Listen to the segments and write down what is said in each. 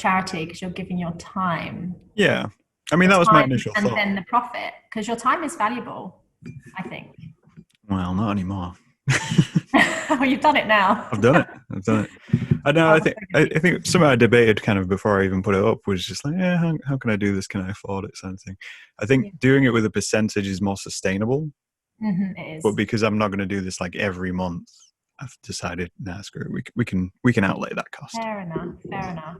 charity because you're giving your time. Yeah. I mean, Your that was my time initial and thought. then the profit, because your time is valuable, I think. Well, not anymore. Oh, you've done it now. I've done it. I know. Oh, I think something I debated kind of before I even put it up was just like, yeah, how can I do this? Can I afford it? Sort of thing. I think doing it with a percentage is more sustainable. It is. But because I'm not going to do this like every month, I've decided, nah, screw it. We can outlay that cost. Fair enough.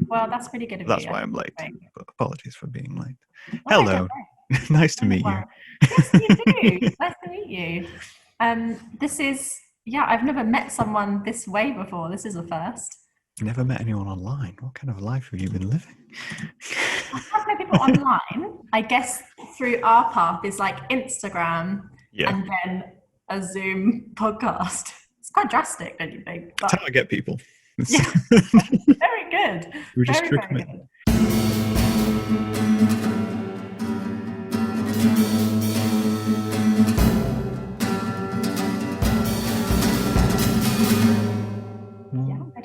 Well, that's pretty good of That's you. why I'm late. But apologies for being late. Oh, Hello. Nice to meet you. Yes, you do. Nice to meet you. This is, I've never met someone this way before. This is a first. Never met anyone online. What kind of life have you been living? I've met people online. I guess through our path is like Instagram and then a Zoom podcast. It's quite drastic, don't you think? But, that's how I get people. Yeah, very good. We just very good.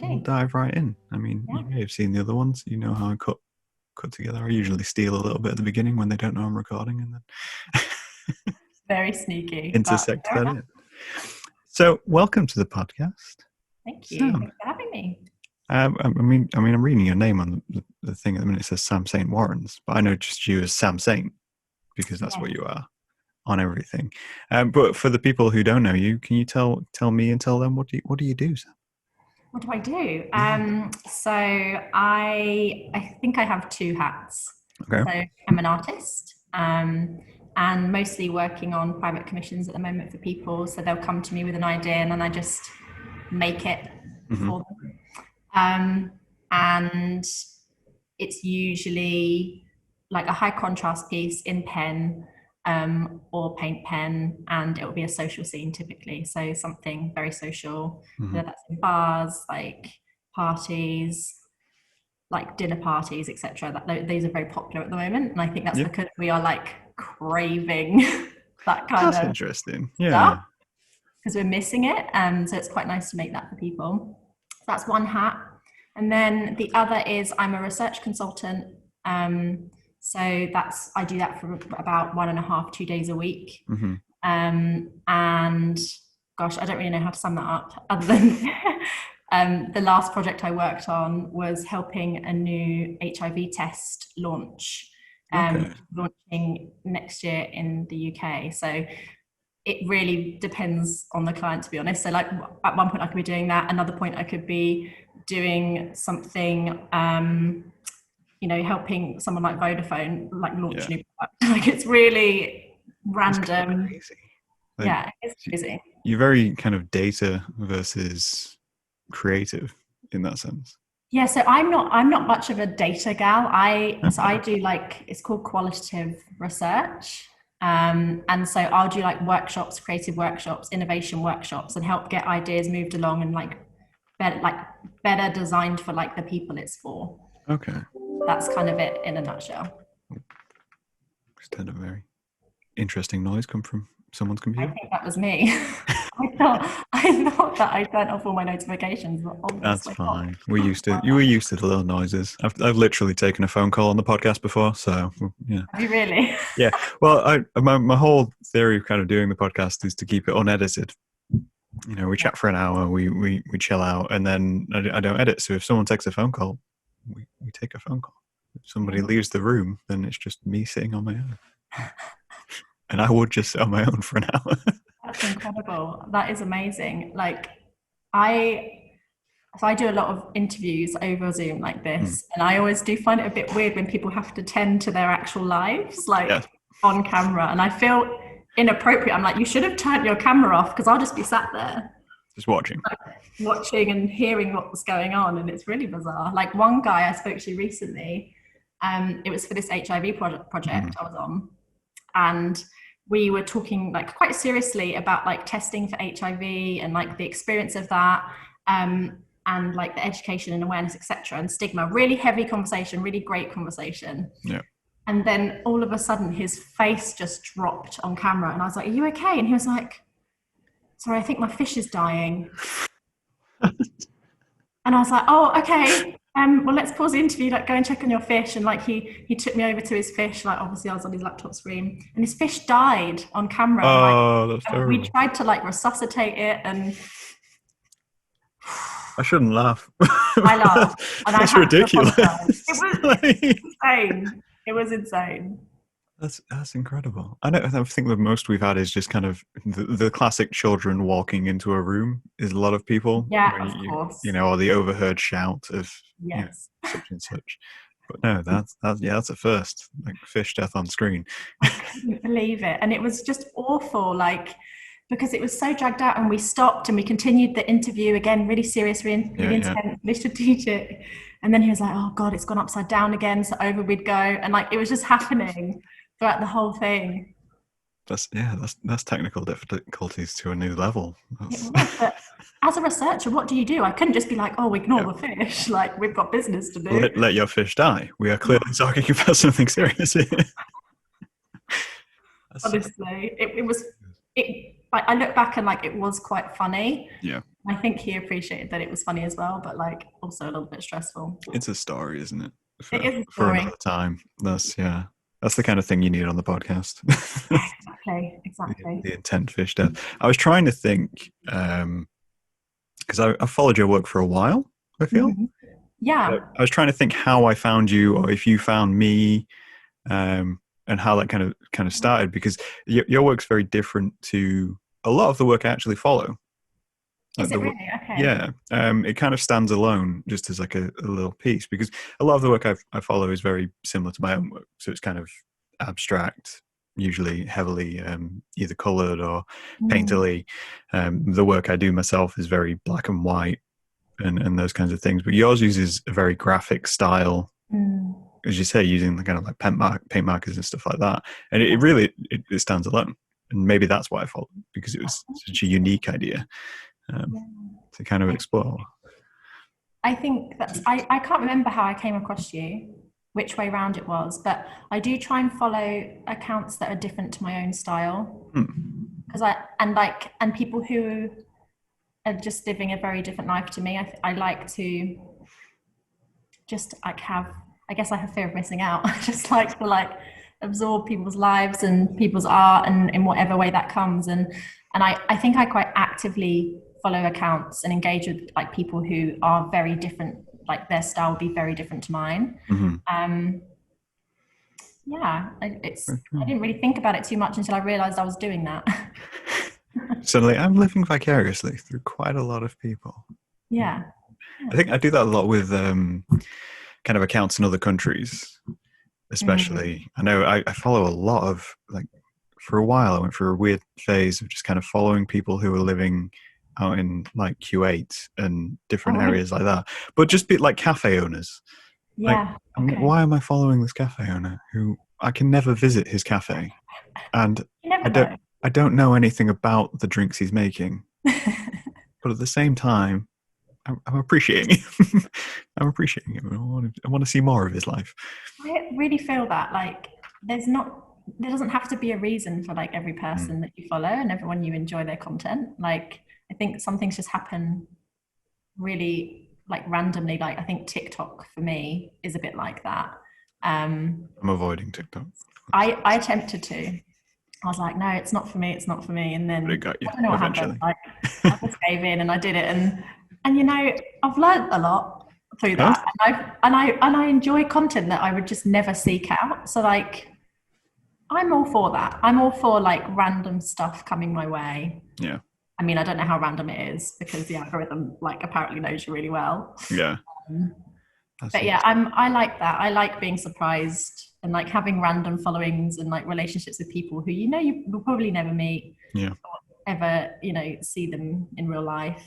We'll dive right in. I mean, you may have seen the other ones. You know how I cut together. I usually steal a little bit at the beginning when they don't know I'm recording, and then very sneaky. Intersect that in. So, welcome to the podcast. Thank you. Sam. Thanks for having me. I mean, I'm reading your name on the thing at the minute. It says Sam St. Warrens, but I know just you as Sam Saint because that's what you are on everything. But for the people who don't know you, can you tell me and tell them what do you do, Sam? What do I do? So I think I have two hats. Okay. So I'm an artist, and mostly working on private commissions at the moment for people. So they'll come to me with an idea, and then I just make it for them. And it's usually like a high contrast piece in pen or paint pen, and it will be a social scene typically. So something very social, whether that's in bars, like parties, like dinner parties, etc. These are very popular at the moment, and I think that's because we are like craving that kind That's of interesting. stuff because we're missing it. So it's quite nice to make that for people. So that's one hat. And then the other is I'm a research consultant. So I do that for about 1.5, 2 days a week. And gosh, I don't really know how to sum that up other than the last project I worked on was helping a new HIV test launch, launching next year in the UK. So it really depends on the client, to be honest. So like at one point I could be doing that. Another point I could be doing something, helping someone like Vodafone like launch a new product. Like it's really random. It's it's crazy. You're very kind of data versus creative in that sense. Yeah, so I'm not much of a data gal. I do like, it's called qualitative research. And so I'll do like workshops, creative workshops, innovation workshops, and help get ideas moved along and like better designed for like the people it's for. Okay. That's kind of it in a nutshell. Just had a very interesting noise come from someone's computer. I think that was me. I thought that I turned off all my notifications. That's fine. You were used to the little noises. I've literally taken a phone call on the podcast before, so yeah. Have you really? Yeah. Well, my whole theory of kind of doing the podcast is to keep it unedited. We chat for an hour, we chill out, and then I don't edit. So if someone takes a phone call, we take a phone call. If somebody leaves the room, then it's just me sitting on my own. And I would just sit on my own for an hour. That's incredible. That is amazing. Like I do a lot of interviews over Zoom like this, and I always do find it a bit weird when people have to tend to their actual lives, on camera, and I feel inappropriate. I'm like, you should have turned your camera off, because I'll just be sat there just watching and hearing what's going on, and it's really bizarre. Like one guy I spoke to recently, it was for this HIV project I was on, and we were talking like quite seriously about like testing for HIV and like the experience of that, and like the education and awareness, etc., and stigma. Really heavy conversation, really great conversation. Yeah. And then all of a sudden his face just dropped on camera, and I was like, "Are you okay?" And he was like, "Sorry, I think my fish is dying." And I was like, "Oh, okay. Well, let's pause the interview. Like, go and check on your fish. And like, he took me over to his fish. Like, obviously, I was on his laptop screen, and his fish died on camera. And like, Oh, that's we terrible. tried to like resuscitate it, and I shouldn't laugh. I laughed, and I That's had to ridiculous. apologize. It was Like, insane. It was insane. that's incredible. I think the most we've had is just kind of the classic children walking into a room is a lot of people, Yeah, where of you course. know, or the overheard shout of, you know, Yes. such and such. But no, that's a first, like fish death on screen. I couldn't believe it. And it was just awful, like, because it was so dragged out, and we stopped and we continued the interview again, really serious, really, Yeah, really yeah. intense, really strategic. And then he was like, oh God, it's gone upside down again. So over we'd go. And like, it was just happening throughout the whole thing. That's technical difficulties to a new level. It That's was. But as a researcher, what do you do? I couldn't just be like, oh, ignore yeah. the fish. Like, we've got business to do. Let your fish die. We are clearly talking about something serious here. Honestly, it was, I look back and like, it was quite funny. Yeah, I think he appreciated that it was funny as well, but like also a little bit stressful. it's a story, isn't it? It is a For story. another time. That's the kind of thing you need on the podcast. Exactly, exactly. The intent fish death. I was trying to think because I followed your work for a while. I feel. Mhm. Yeah. I was trying to think how I found you, or if you found me, and how that kind of started. Because your work's very different to a lot of the work I actually follow. Is Like it really? Okay. yeah, it kind of stands alone, just as like a little piece. Because a lot of the work I follow is very similar to my own work, so it's kind of abstract, usually heavily either coloured or Mm, painterly. The work I do myself is very black and white, and those kinds of things. But yours uses a very graphic style, mm. as you say, using the kind of like paint markers and stuff like that. And it really it stands alone. And maybe that's why I followed, because it was such a unique idea Yeah. to kind of explore. I think that's, I can't remember how I came across you, which way round it was, but I do try and follow accounts that are different to my own style. Hmm. Because and people who are just living a very different life to me. I like to just like have, I guess I have fear of missing out. I just like to like absorb people's lives and people's art, and in whatever way that comes. And I think I quite actively follow accounts and engage with like people who are very different, like their style would be very different to mine. Mm-hmm. Um, yeah, I didn't really think about it too much until I realized I was doing that. Suddenly, I'm living vicariously through quite a lot of people. Yeah. I think I do that a lot with kind of accounts in other countries, especially. I know I follow a lot of, like, for a while, I went through a weird phase of just kind of following people who were living out in like Kuwait and different Oh, really? areas like that, but just be like cafe owners. Like, Yeah. Okay. why am I following this cafe owner who I can never visit his cafe, and You never I don't know. I don't know anything about the drinks he's making, but at the same time, I'm appreciating him. I'm appreciating him. I want to see more of his life. I really feel that like there doesn't have to be a reason for like every Mm. person that you follow and everyone you enjoy their content. Like I think some things just happen really like randomly. Like I think TikTok for me is a bit like that. I'm avoiding TikTok, I attempted to. I was like, no, it's not for me. It's not for me. And but it then got you I don't know what happened. eventually. Like I just gave in and I did it. And you know, I've learned a lot through Huh? that. And I enjoy content that I would just never seek out. So like I'm all for that. I'm all for like random stuff coming my way. Yeah, I mean, I don't know how random it is because the algorithm like apparently knows you really well. yeah. Um, That's but yeah, I like that. I like being surprised and like having random followings and like relationships with people who you know you will probably never meet, yeah. ever, you know, see them in real life.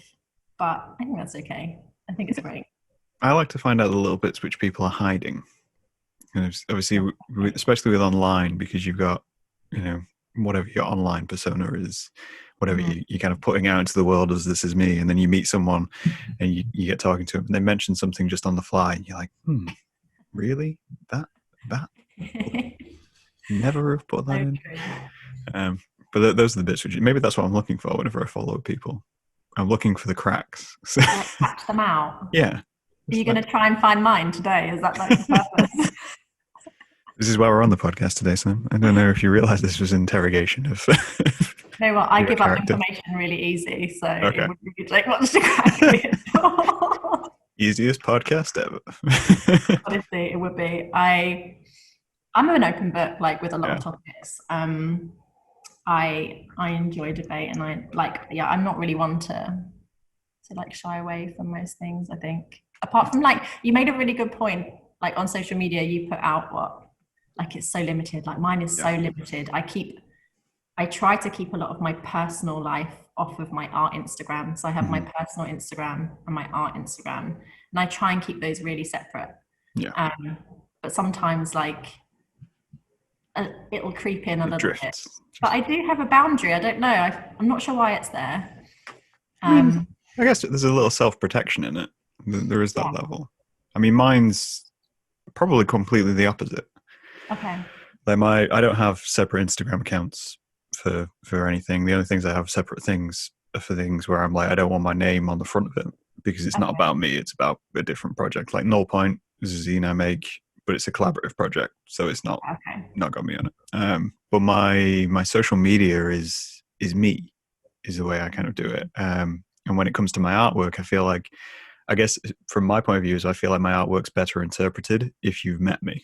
But I think that's okay. I think it's great. I like to find out the little bits which people are hiding. And obviously, especially with online, because you've got, you know, whatever your online persona is, whatever Mm. you're kind of putting out into the world as this is me, and then you meet someone and you get talking to them and they mention something just on the fly, and you're like, really? That never have put that So in. true. But those are the bits which maybe that's what I'm looking for whenever I follow people. I'm looking for the cracks. So, Like catch them out. yeah, Are you going to try and find mine today? Is that like the purpose? This is why we're on the podcast today, Sam. I don't know if you realise this was an interrogation of. You know what? I your give up character. information really easy, so Okay. it wouldn't be like much to crack me at all. Easiest podcast ever. Honestly, it would be. I'm an open book, like with a lot Yeah. of topics. I enjoy debate, and I like. Yeah, I'm not really one to like shy away from most things. I think, apart from like, you made a really good point. Like on social media, you put out what, like it's so limited. Like mine is so limited. I try to keep a lot of my personal life off of my art Instagram. So I have my personal Instagram and my art Instagram, and I try and keep those really separate. Yeah. But sometimes like it'll creep in a little Drifts. bit. But I do have a boundary. I don't know. I'm not sure why it's there. I guess there's a little self-protection in it. There is that level. I mean, mine's probably completely the opposite. Okay. Like I don't have separate Instagram accounts for anything. The only things I have separate things are for things where I'm like, I don't want my name on the front of it because it's not about me. It's about a different project. Like Null Point is a zine I make, but it's a collaborative project, so it's not got me on it. But my social media is me, is the way I kind of do it. And when it comes to my artwork, I guess from my point of view, is I feel like my artwork's better interpreted if you've met me.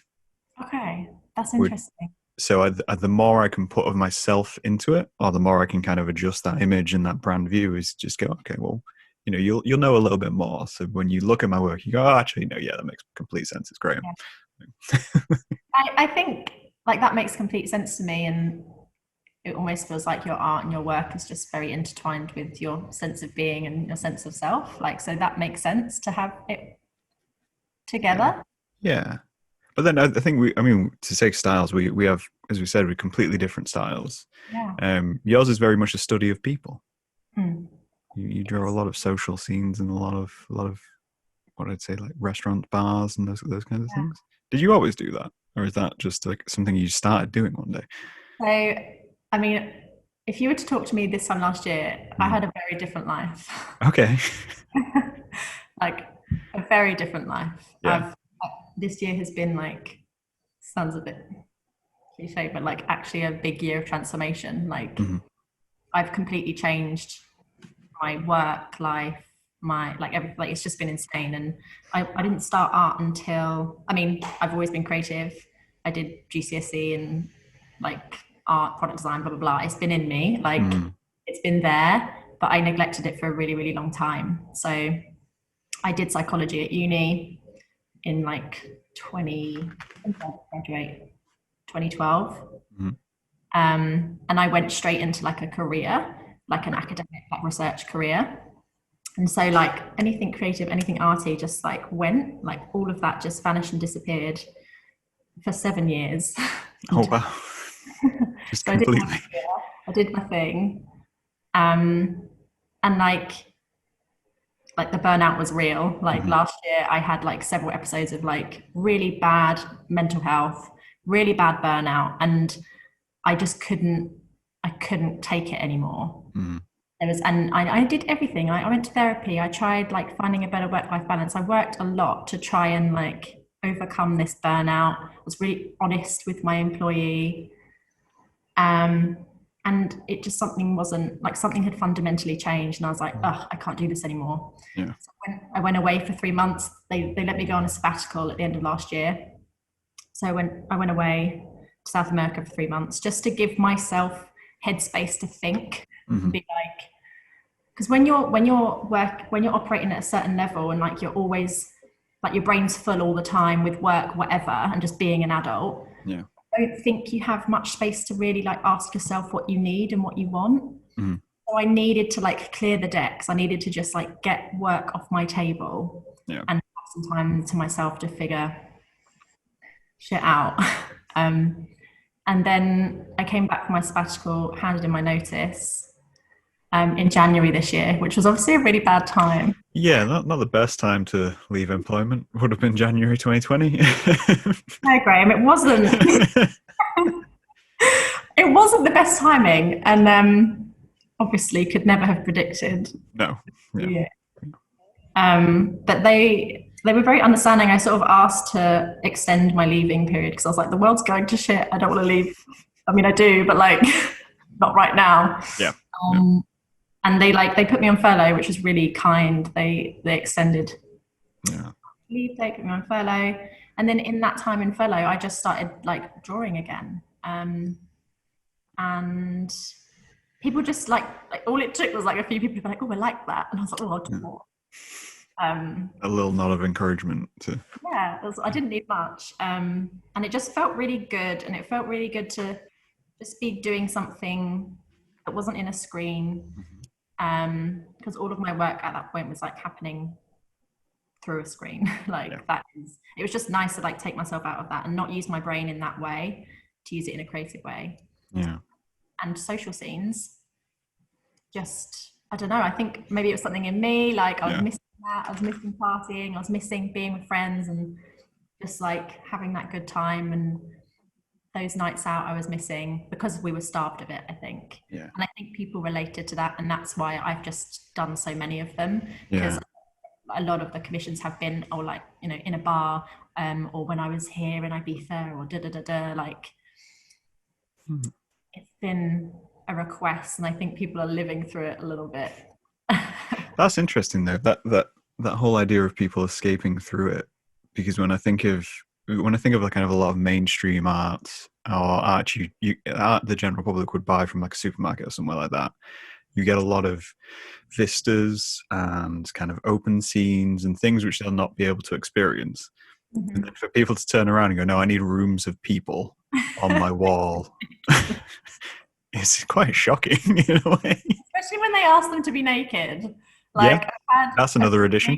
Okay, that's interesting. So the more I can put of myself into it, or the more I can kind of adjust that image and that brand view, is just go, okay, well, you know, you'll know a little bit more. So when you look at my work, you go, oh, actually, no, yeah, that makes complete sense. It's great. Yeah. I think like that makes complete sense to me, and it almost feels like your art and your work is just very intertwined with your sense of being and your sense of self. Like, so that makes sense to have it together. Yeah. But then I think to say styles, we have, as we said, we're completely different styles. Yeah. Yours is very much a study of people. Mm. You draw a lot of social scenes and a lot of what I'd say like restaurant bars and those kinds of things. Did you always do that, or is that just like something you started doing one day? So, I mean, if you were to talk to me this time last year, I had a very different life. Okay. Like a very different life. Yeah. This year has been like, sounds a bit cliche, but like actually a big year of transformation. Like I've completely changed my work life, my like everything. Like it's just been insane. And I didn't start art until, I mean, I've always been creative. I did GCSE and like art, product design, blah, blah, blah. It's been in me, like it's been there, but I neglected it for a really, really long time. So I did psychology at uni in like 2012. And I went straight into like a career, like an academic like research career. And so like anything creative, anything arty just like went, like all of that just vanished and disappeared for 7 years. Oh, wow. Just So completely. I did my thing. And like the burnout was real. Like last year I had like several episodes of like really bad mental health, really bad burnout. And I just couldn't take it anymore. And I did everything. I went to therapy. I tried like finding a better work-life balance. I worked a lot to try and like overcome this burnout. I was really honest with my employee. And it just something had fundamentally changed, and I was like, I can't do this anymore. Yeah. So I went away for 3 months. They let me go on a sabbatical at the end of last year. So I went away to South America for 3 months just to give myself headspace to think and be like, because when you're operating at a certain level and like you're always like your brain's full all the time with work, whatever, and just being an adult. Yeah. I don't think you have much space to really like ask yourself what you need and what you want. So I needed to like clear the decks. I needed to just like get work off my table and have some time to myself to figure shit out. And then I came back from my sabbatical, handed in my notice in January this year, which was obviously a really bad time. Yeah, not the best time to leave employment. Would have been January 2020. No, Graham, it wasn't. It wasn't the best timing, and obviously could never have predicted. No. Yeah. But they they were very understanding. I sort of asked to extend my leaving period because I was like, the world's going to shit. I don't want to leave. I mean, I do, but like, not right now. Yeah. Yeah. Um, and they put me on furlough, which was really kind. They extended Yeah. leave date, put me on furlough, and then in that time in furlough, I just started like drawing again. And people just like all it took was like a few people to be like, oh, I like that, and I was like, oh, I'll do more. A little nod of encouragement to. Yeah, I didn't need much, and it just felt really good, and it felt really good to just be doing something that wasn't in a screen, because all of my work at that point was like happening through a screen. Like Yeah. that is, it was just nice to like take myself out of that and not use my brain in that way, to use it in a creative way. Yeah. And social scenes, just, I don't know, I think maybe it was something in me, like I was missing that, I was missing partying, I was missing being with friends and just like having that good time, and those nights out I was missing because we were starved of it, I think. Yeah. And I think people related to that, and that's why I've just done so many of them, because Yeah. a lot of the commissions have been, or like, you know, in a bar, or when I was here in Ibiza, or da da da da, like it's been a request, and I think people are living through it a little bit. That's interesting though. That whole idea of people escaping through it, because when I think of like kind of a lot of mainstream art or art art the general public would buy from like a supermarket or somewhere like that, you get a lot of vistas and kind of open scenes and things which they'll not be able to experience. And then for people to turn around and go, no, I need rooms of people on my wall. It's quite shocking in a way. Especially when they ask them to be naked. Like, yeah, that's another addition.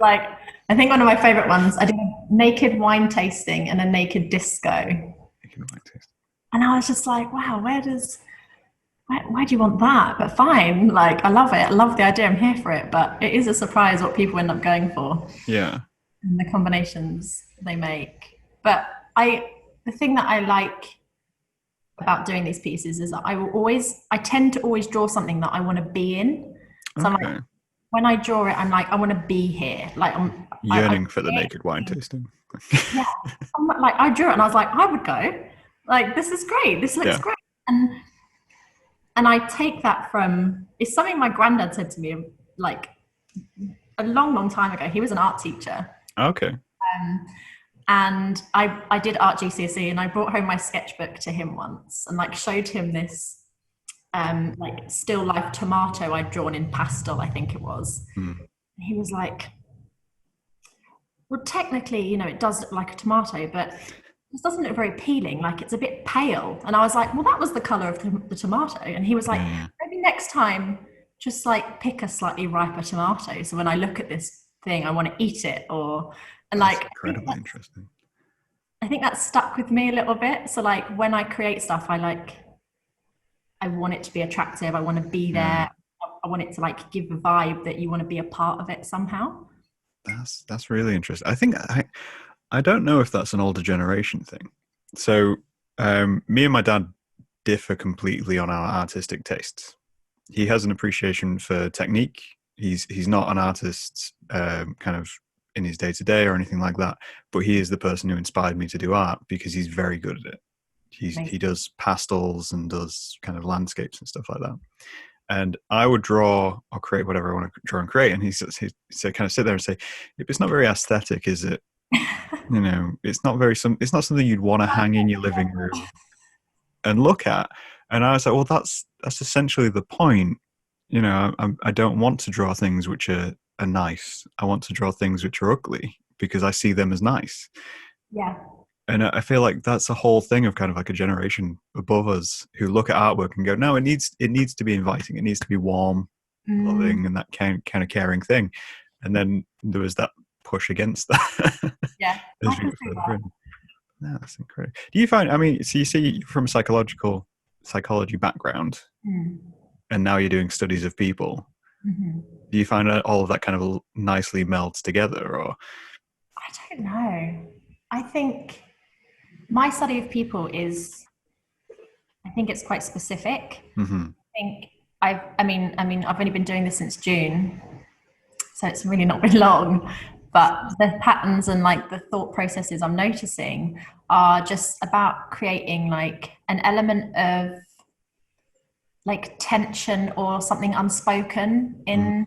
Like, I think one of my favorite ones, I did a naked wine tasting and a naked disco. And I was just like, wow, why do you want that? But fine, like, I love it. I love the idea. I'm here for it. But it is a surprise what people end up going for. Yeah. And the combinations they make. But the thing that I like about doing these pieces is that I tend to always draw something that I want to be in. So Okay. I'm like, when I draw it, I'm like, I want to be here. Like I'm yearning for the naked wine tasting. Yeah. I'm like, I drew it and I was like, I would go. Like, this is great. This looks great. And I take that from, it's something my granddad said to me like a long, long time ago. He was an art teacher. Okay. And I did art GCSE, and I brought home my sketchbook to him once and like showed him this like still life tomato I'd drawn in pastel, I think it was. He was like, well, technically, you know, it does look like a tomato, but this doesn't look very appealing. Like, it's a bit pale. And I was like, well, that was the color of the tomato. And he was like, maybe next time just like pick a slightly riper tomato, so when I look at this thing I want to eat it. And that's like incredibly interesting. I think that stuck with me a little bit. So like when I create stuff, I want it to be attractive. I want to be there. I want it to like give a vibe that you want to be a part of it somehow. That's really interesting. I think I don't know if that's an older generation thing. So me and my dad differ completely on our artistic tastes. He has an appreciation for technique. He's not an artist kind of in his day-to-day or anything like that, but he is the person who inspired me to do art because he's very good at it. He does pastels and does kind of landscapes and stuff like that. And I would draw or create whatever I want to draw and create. And he said, kind of sit there and say, it's not very aesthetic, is it? You know, it's not something you'd want to hang in your living room and look at. And I was like, well, that's essentially the point. You know, I don't want to draw things which are nice. I want to draw things which are ugly because I see them as nice. Yeah. And I feel like that's a whole thing of kind of like a generation above us who look at artwork and go, no, it needs to be inviting. It needs to be warm, loving, and that kind of caring thing. And then there was that push against that. Yeah. As we get further in. No, that's incredible. Do you find, I mean, so you see from a psychology background, and now you're doing studies of people. Do you find that all of that kind of nicely melds together, or? I don't know. I think my study of people I think it's quite specific. I think I mean, I've only been doing this since June, so it's really not been long. But the patterns and like the thought processes I'm noticing are just about creating like an element of like tension or something unspoken in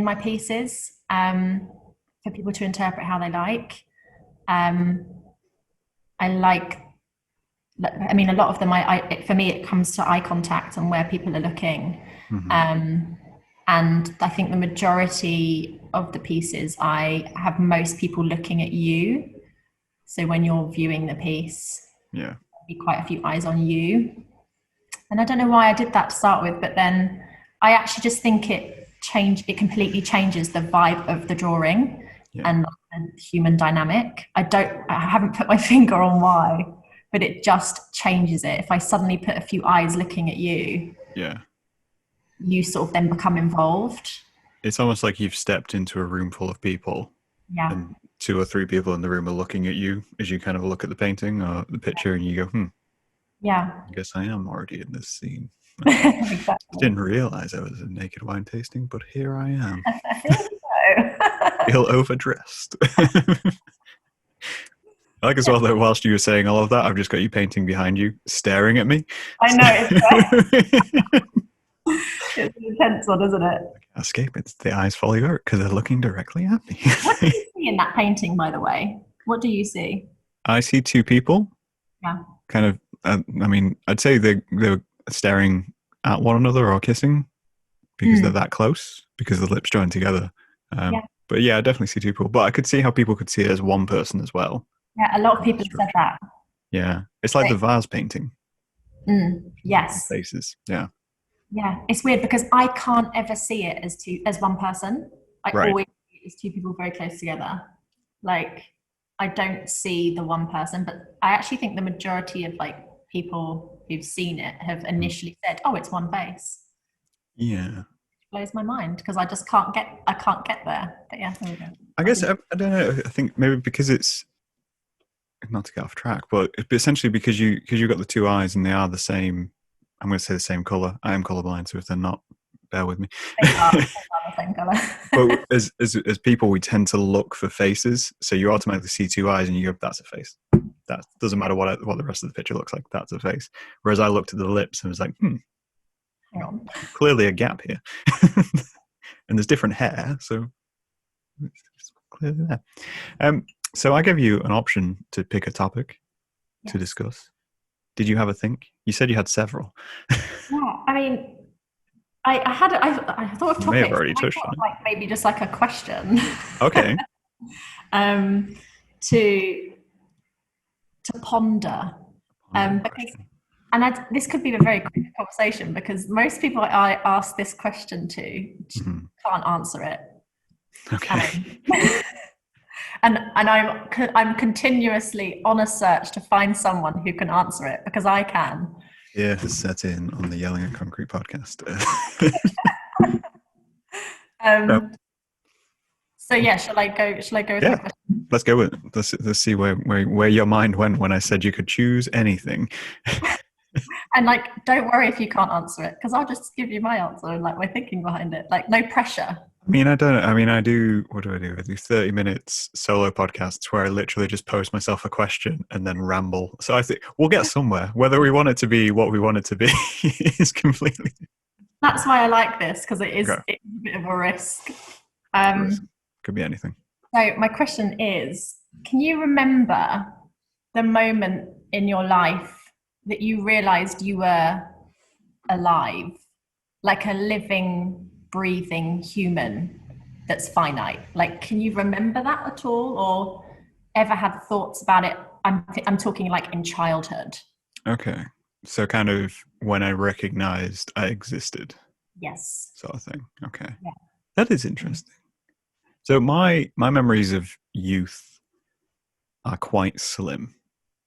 my pieces, for people to interpret how they like. Um, I like, I mean, a lot of them, for me, it comes to eye contact and where people are looking. And I think the majority of the pieces, I have most people looking at you. So when you're viewing the piece, Yeah. be quite a few eyes on you. And I don't know why I did that to start with, but then I actually just think it completely changes the vibe of the drawing and the human dynamic. I haven't put my finger on why, but it just changes it. If I suddenly put a few eyes looking at you, you sort of then become involved. It's almost like you've stepped into a room full of people, and 2 or 3 people in the room are looking at you as you kind of look at the painting or the picture, and you go, yeah, I guess I am already in this scene. exactly. I didn't realize I was a naked wine tasting, but here I am. I think so. Feel overdressed. I like as well that whilst you were saying all of that, I've just got you painting behind you, staring at me. I know, it's it's an intense one, isn't it? Escape, it's the eyes follow you because they're looking directly at me. What do you see in that painting, by the way? What do you see? I see 2 people. Yeah. Kind of, I mean, I'd say they're staring at one another or kissing because they're that close, because the lips join together. But yeah, I definitely see 2 people. But I could see how people could see it as one person as well. Yeah, a lot of people have said that. Yeah, it's like the vase painting. Yes. Faces. Yeah. Yeah, it's weird because I can't ever see it as one person. I always see it as 2 people very close together. Like, I don't see the one person, but I actually think the majority of like people who've seen it have initially said, "Oh, it's one face." Yeah. It blows my mind because I just can't get there. But yeah, there we go. I guess I don't know. I think maybe because it's not to get off track, but essentially because you've got the 2 eyes and they are the same. I'm going to say the same color. I am colorblind, so if they're not, bear with me. They are the same color. But as people, we tend to look for faces, so you automatically see 2 eyes and you go, "That's a face." That doesn't matter what the rest of the picture looks like. That's a face. Whereas I looked at the lips and was like, Hang on. clearly a gap here, and there's different hair, so it's clearly there. So I gave you an option to pick a topic to discuss. Did you have a think? You said you had several. Yeah, I mean, I thought of topics. May have already touched on it. Like maybe just like a question. Okay. To ponder. Because this could be a very quick conversation because most people I ask this question to can't answer it. Okay. And I'm continuously on a search to find someone who can answer it because I can. Yeah, set in on the Yelling at Concrete podcast. So yeah, shall I go with my question? Let's go with it. Let's see where your mind went when I said you could choose anything. And like, don't worry if you can't answer it because I'll just give you my answer and like my thinking behind it. Like, no pressure. I mean, I don't know. I mean, I do. What do? I do 30 minutes solo podcasts where I literally just pose myself a question and then ramble. So I think we'll get somewhere. Whether we want it to be what we want it to be is completely. That's why I like this because it's a bit of a risk. Could be anything. So my question is, can you remember the moment in your life that you realized you were alive, like a living, breathing human that's finite? Like, can you remember that at all or ever had thoughts about it? I'm talking like in childhood. Okay. So kind of when I recognized I existed. Yes. Sort of thing. Okay. Yeah. That is interesting. So my memories of youth are quite slim.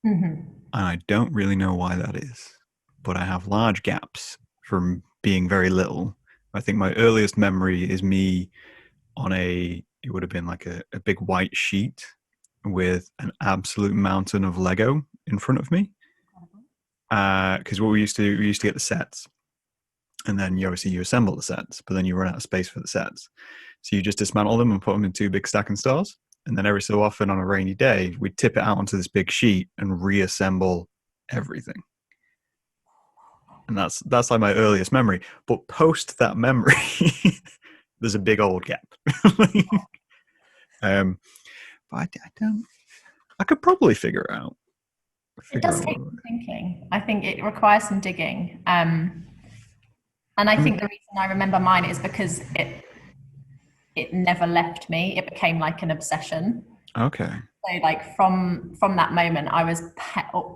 And I don't really know why that is. But I have large gaps from being very little. I think my earliest memory is me on it would have been like a big white sheet with an absolute mountain of Lego in front of me. Because what we used to get the sets. And then you assemble the sets, but then you run out of space for the sets. So you just dismantle them and put them in two big stacking stores. And then every so often on a rainy day, we tip it out onto this big sheet and reassemble everything. And that's like my earliest memory. But post that memory, there's a big old gap. But I don't. I could probably figure it out. It does take some thinking. I think it requires some digging. And I think the reason I remember mine is because it never left me. It became like an obsession. Okay. So like from that moment, I was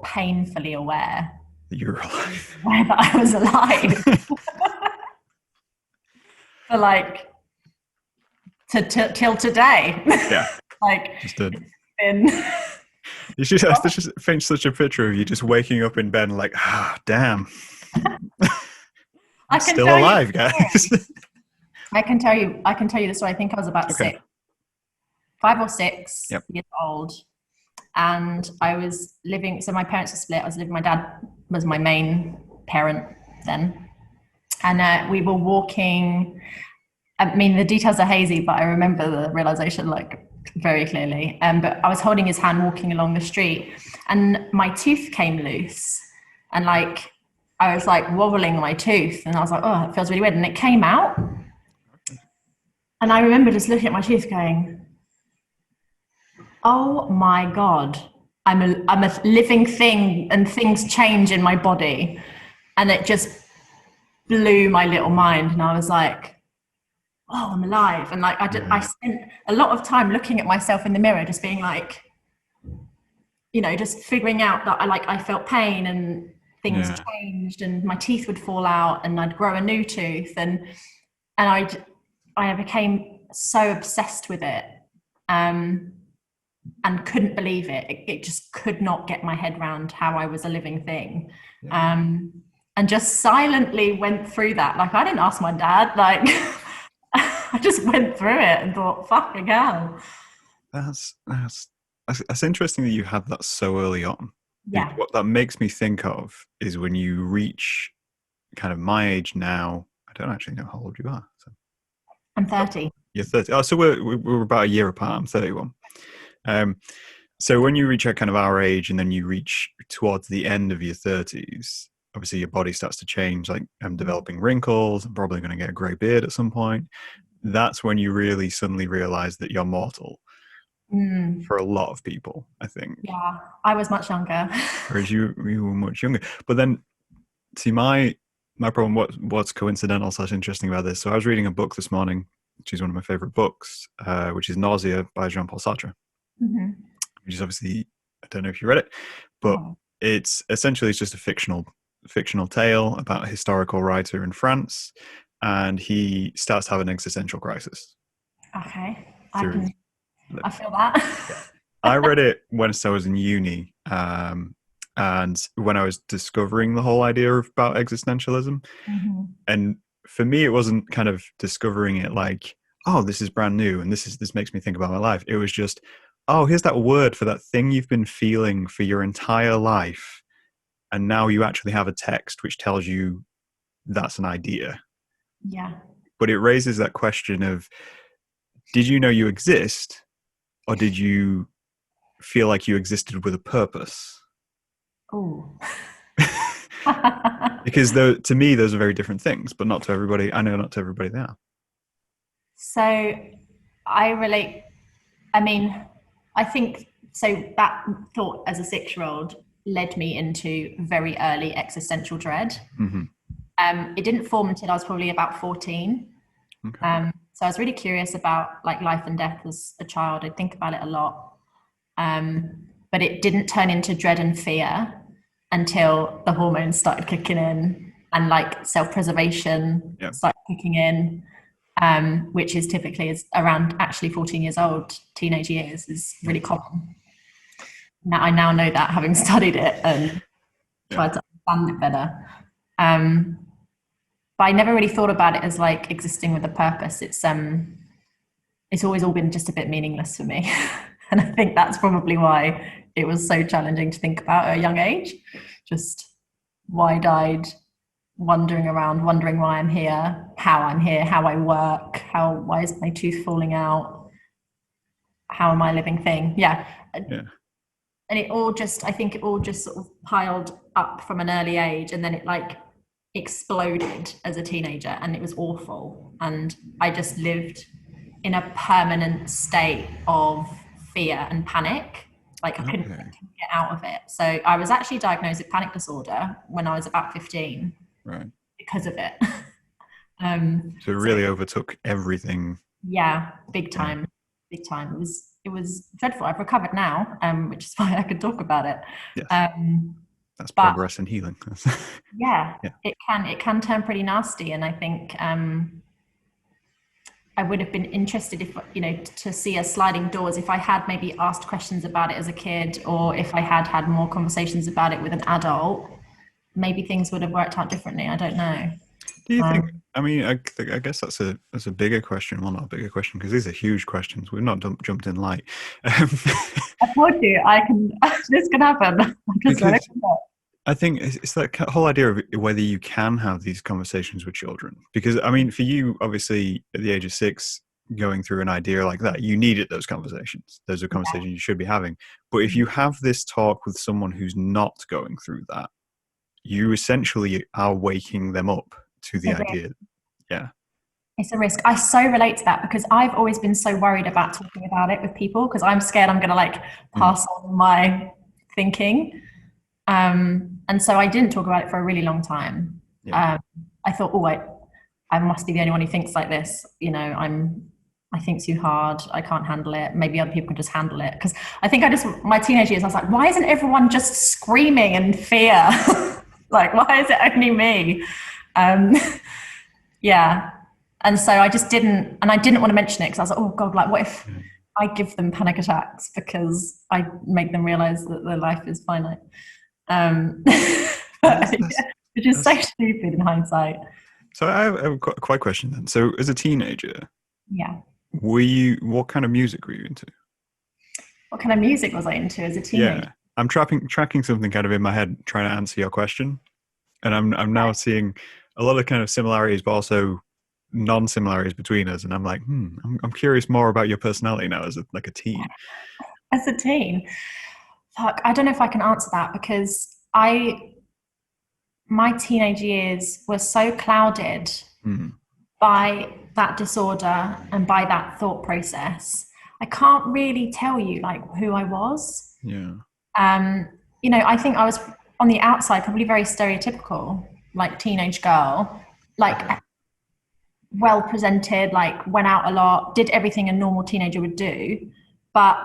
painfully aware You're alive. that I was alive. For like till today. Yeah. Like just did. Been... You should just paint such a picture of you just waking up in bed and like, damn. I'm still alive, guys. I can tell you the story. I think I was about 5 or 6 years old, and I was living. So my parents were split. I was living. My dad was my main parent then, and we were walking. I mean, the details are hazy, but I remember the realization like very clearly. But I was holding his hand walking along the street, and my tooth came loose, and like I was like wobbling my tooth, and I was like, oh, it feels really weird, and it came out. And I remember just looking at my tooth going, oh my God, I'm a living thing and things change in my body. And it just blew my little mind. And I was like, oh, I'm alive. And like, I spent a lot of time looking at myself in the mirror, just being like, just figuring out that I felt pain and things changed and my teeth would fall out and I'd grow a new tooth. And I became so obsessed with it and couldn't believe it. It just could not get my head around how I was a living thing. And just silently went through that. Like, I didn't ask my dad, like, I just went through it and thought, fucking hell. That's interesting that you had that so early on. Yeah. What that makes me think of is when you reach kind of my age now. I don't actually know how old you are. So. I'm 30. You're 30. Oh, so we're about a year apart. I'm 31. So when you reach kind of our age and then you reach towards the end of your 30s, obviously your body starts to change. Like, I'm developing wrinkles. I'm probably going to get a grey beard at some point. That's when you really suddenly realize that you're mortal. For a lot of people, I think. Yeah, I was much younger. Whereas you were much younger. But then, see, my problem, what's coincidental / interesting about this, so I was reading a book this morning, which is one of my favorite books, which is Nausea by Jean-Paul Sartre. Which is obviously, I don't know if you read it, but it's just a fictional tale about a historical writer in France, and he starts to have an existential crisis. Okay, I feel that. I read it when I was in uni, and when I was discovering the whole idea about existentialism. And for me, it wasn't kind of discovering it like, oh, this is brand new and this makes me think about my life. It was just, oh, here's that word for that thing you've been feeling for your entire life, and now you actually have a text which tells you that's an idea. Yeah. But it raises that question of, did you know you exist? Or did you feel like you existed with a purpose? Oh. Because to me, those are very different things, but not to everybody. I know not to everybody they are. So I relate. I mean, I think so. That thought as a 6-year-old led me into very early existential dread. It didn't form until I was probably about 14. Okay. So I was really curious about like life and death as a child. I'd think about it a lot. But it didn't turn into dread and fear until the hormones started kicking in and like self-preservation started kicking in, which is typically around actually 14 years old, teenage years is really common. Now I know that, having studied it and tried to understand it better. But I never really thought about it as like existing with a purpose. It's always all been just a bit meaningless for me. And I think that's probably why it was so challenging to think about at a young age. Just wide-eyed, wandering around, wondering why I'm here, how I work, why is my tooth falling out, how am I living thing? Yeah. Yeah. And it all just, I think it all just sort of piled up from an early age, and then it like exploded as a teenager, and it was awful. And I just lived in a permanent state of fear and panic. Like I couldn't Okay. get out of it. So I was actually diagnosed with panic disorder when I was about 15 Right. because of it. So it So really overtook everything. yeah, big Yeah. time, big time. It was dreadful. I've recovered now, which is why I could talk about it. Yes. Um, That's but progress and healing. yeah, Yeah. it can turn pretty nasty, and I think I would have been interested if to see a sliding doors if I had maybe asked questions about it as a kid, or if I had more conversations about it with an adult, maybe things would have worked out differently. I don't know. Do you think? Um, I mean, I guess that's a bigger question. Well, not a bigger question because these are huge questions. We've not jumped in light. I told you I can. This can happen. I'm just letting Because it go. I think it's that whole idea of whether you can have these conversations with children. Because I mean, for you, obviously, at the age of 6, going through an idea like that, you needed those conversations. Those are conversations you should be having. But if you have this talk with someone who's not going through that, you essentially are waking them up to It's a the risk. idea. Yeah. It's a risk. I so relate to that because I've always been so worried about talking about it with people because I'm scared I'm going to like Mm. pass on my thinking. And so I didn't talk about it for a really long time. Yeah. I thought, oh, I must be the only one who thinks like this. I think too hard. I can't handle it. Maybe other people can just handle it. Because I think my teenage years, I was like, why isn't everyone just screaming in fear? Like, why is it only me? Um, yeah. And so I just didn't, and I didn't want to mention it because I was like, oh God, like what if Yeah. I give them panic attacks because I make them realize that their life is finite. Well, that's, Which is so that's stupid in hindsight. so I have a quite question then. So as a teenager, Yeah. what kind of music were you into? What kind of music was I into as a teenager? Yeah. I'm tracking something kind of in my head, trying to answer your question. And I'm now seeing a lot of kind of similarities, but also non-similarities between us. And I'm like, I'm curious more about your personality now as like a teen. As a teen, fuck, I don't know if I can answer that because my teenage years were so clouded Mm. by that disorder and by that thought process. I can't really tell you like who I was. Yeah. Um, I think I was on the outside probably very stereotypical, like teenage girl, like Okay. well presented, like went out a lot, did everything a normal teenager would do. But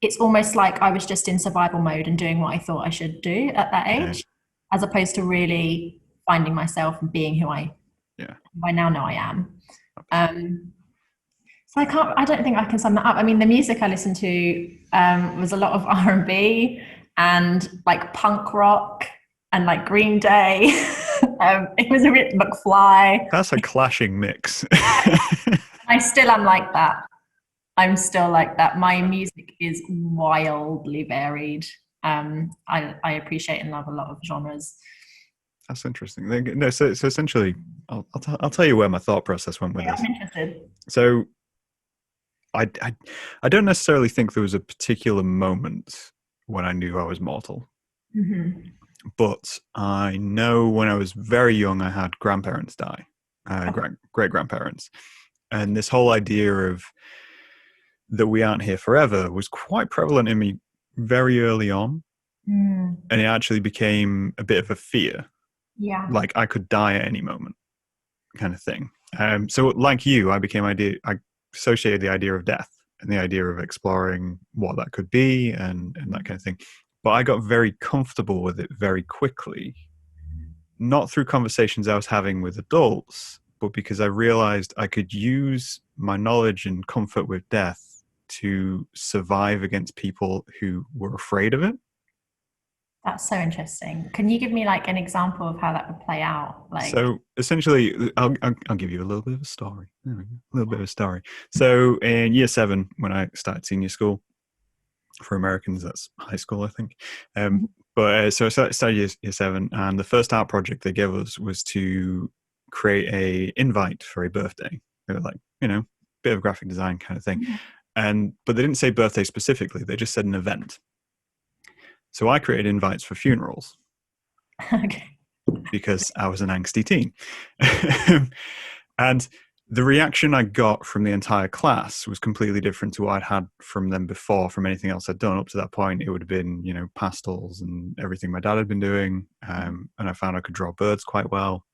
it's almost like I was just in survival mode and doing what I thought I should do at that Okay. age, as opposed to really finding myself and being Yeah. who I now know I am. Absolutely. So I don't think I can sum that up. I mean, the music I listened to was a lot of R&B and like punk rock and like Green Day. It was a bit McFly. That's a clashing mix. I still am like that. I'm still like that. My music is wildly varied. I appreciate and love a lot of genres. That's interesting. No, so essentially, I'll tell you where my thought process went with Yeah, this. I'm interested. So I, I I don't necessarily think there was a particular moment when I knew I was mortal, Mm-hmm. but I know when I was very young, I had grandparents die, great grandparents, and this whole idea of that we aren't here forever was quite prevalent in me very early on, Mm, and it actually became a bit of a fear, yeah, like I could die at any moment, kind of thing. So, like you, I associated the idea of death and the idea of exploring what that could be and that kind of thing. But I got very comfortable with it very quickly, not through conversations I was having with adults, but because I realized I could use my knowledge and comfort with death to survive against people who were afraid of it. that's so interesting. Can you give me like an example of how that would play out? Like, So essentially, I'll give you a little bit of a story. There we go. A little bit of a story. So in year 7, when I started senior school, for Americans, that's high school, I think. But so I started year 7, and the first art project they gave us was to create a invite for a birthday. They were like, bit of graphic design kind of thing. But they didn't say birthday specifically. They just said an event. So I created invites for funerals. Okay. Because I was an angsty teen. And the reaction I got from the entire class was completely different to what I'd had from them before, from anything else I'd done. Up to that point, it would have been, pastels and everything my dad had been doing. And I found I could draw birds quite well.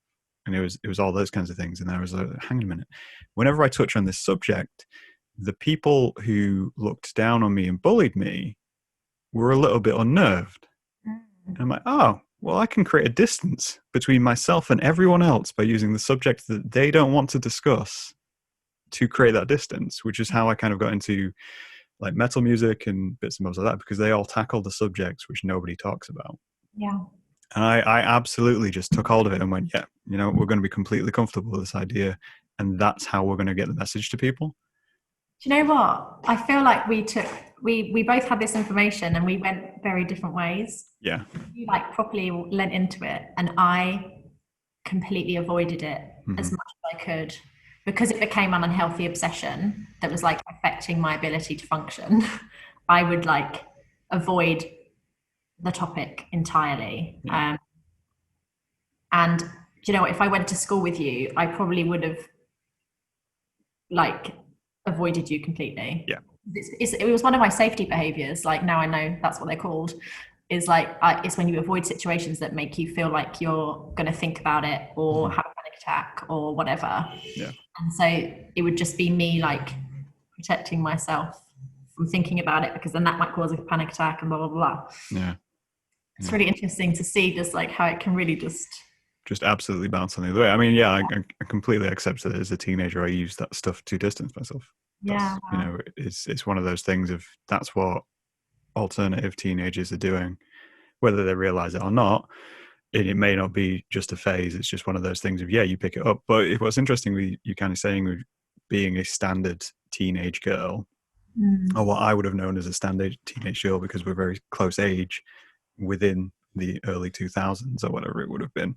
And it was all those kinds of things. And I was like, hang on a minute. Whenever I touch on this subject, the people who looked down on me and bullied me were a little bit unnerved. And I'm like, oh, well, I can create a distance between myself and everyone else by using the subject that they don't want to discuss to create that distance, which is how I kind of got into like metal music and bits and bobs like that, because they all tackle the subjects which nobody talks about. Yeah. And I absolutely just took hold of it and went, yeah, we're going to be completely comfortable with this idea. And that's how we're going to get the message to people. Do you know what? I feel like we both had this information and we went very different ways. Yeah. You like properly lent into it, and I completely avoided it as much as I could, because it became an unhealthy obsession that was like affecting my ability to function. I would like avoid the topic entirely. Yeah. And do you know what? If I went to school with you, I probably would have like avoided you completely. Yeah. It was one of my safety behaviors. Like now I know that's what they're called. Is like it's when you avoid situations that make you feel like you're going to think about it or have a panic attack or whatever. Yeah. And so it would just be me like protecting myself from thinking about it, because then that might cause a panic attack and blah blah blah. Yeah. It's really interesting to see just like how it can really just absolutely bounce on the other way. I mean, yeah, I completely accept that as a teenager I used that stuff to distance myself. Yeah. It's one of those things of that's what alternative teenagers are doing, whether they realize it or not. It may not be just a phase. It's just one of those things of, yeah, you pick it up. But what's interesting with you kind of saying with being a standard teenage girl, or what I would have known as a standard teenage girl, because we're very close age within the early 2000s or whatever it would have been.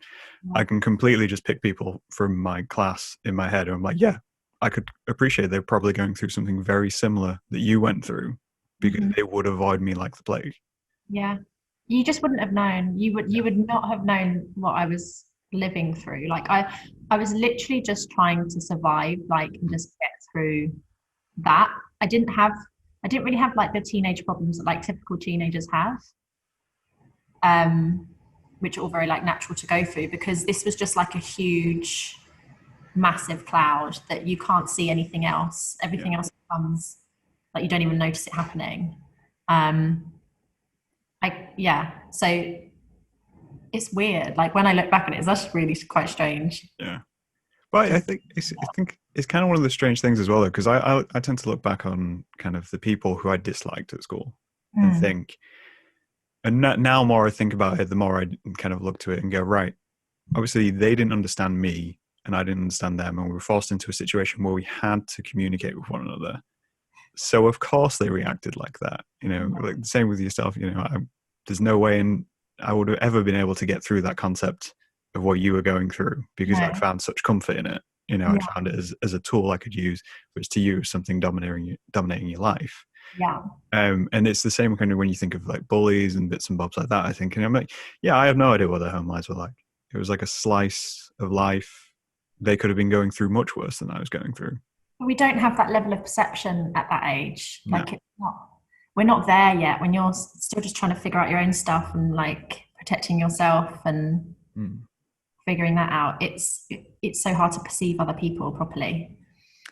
I can completely just pick people from my class in my head and I'm like, yeah, I could appreciate they're probably going through something very similar that you went through, because they would avoid me like the plague. Yeah. You just wouldn't have known. You would not have known what I was living through. Like I was literally just trying to survive, like, and just get through that. I didn't really have like the teenage problems that like typical teenagers have. Which are all very like natural to go through, because this was just like a huge, massive cloud that you can't see anything else. Everything else becomes like you don't even notice it happening. So it's weird. Like when I look back on it, it's actually really quite strange. Yeah. But I think it's kind of one of the strange things as well, though, because I tend to look back on kind of the people who I disliked at school and think, and now more I think about it, the more I kind of look to it and go, right, obviously they didn't understand me and I didn't understand them, and we were forced into a situation where we had to communicate with one another. So of course they reacted like that, like the same with yourself. There's no way I would have ever been able to get through that concept of what you were going through, because I'd found such comfort in it. I'd found it as a tool I could use, which to you is something dominating your life. Yeah. And it's the same kind of when you think of like bullies and bits and bobs like that, I think, and I'm like, yeah, I have no idea what their home lives were like. It was like a slice of life. They could have been going through much worse than I was going through. We don't have that level of perception at that age. No. Like we're not there yet, when you're still just trying to figure out your own stuff and like protecting yourself and figuring that out. It's so hard to perceive other people properly.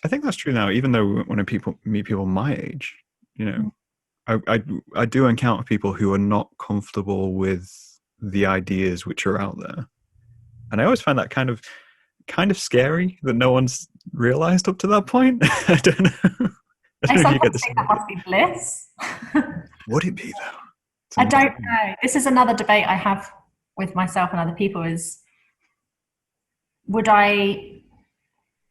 I think that's true now, even though when I meet people my age, I do encounter people who are not comfortable with the ideas which are out there. And I always find that kind of scary that no one's realized up to that point. I don't know. I sometimes think that must be bliss. Would it be though? I don't know. This is another debate I have with myself and other people is, would I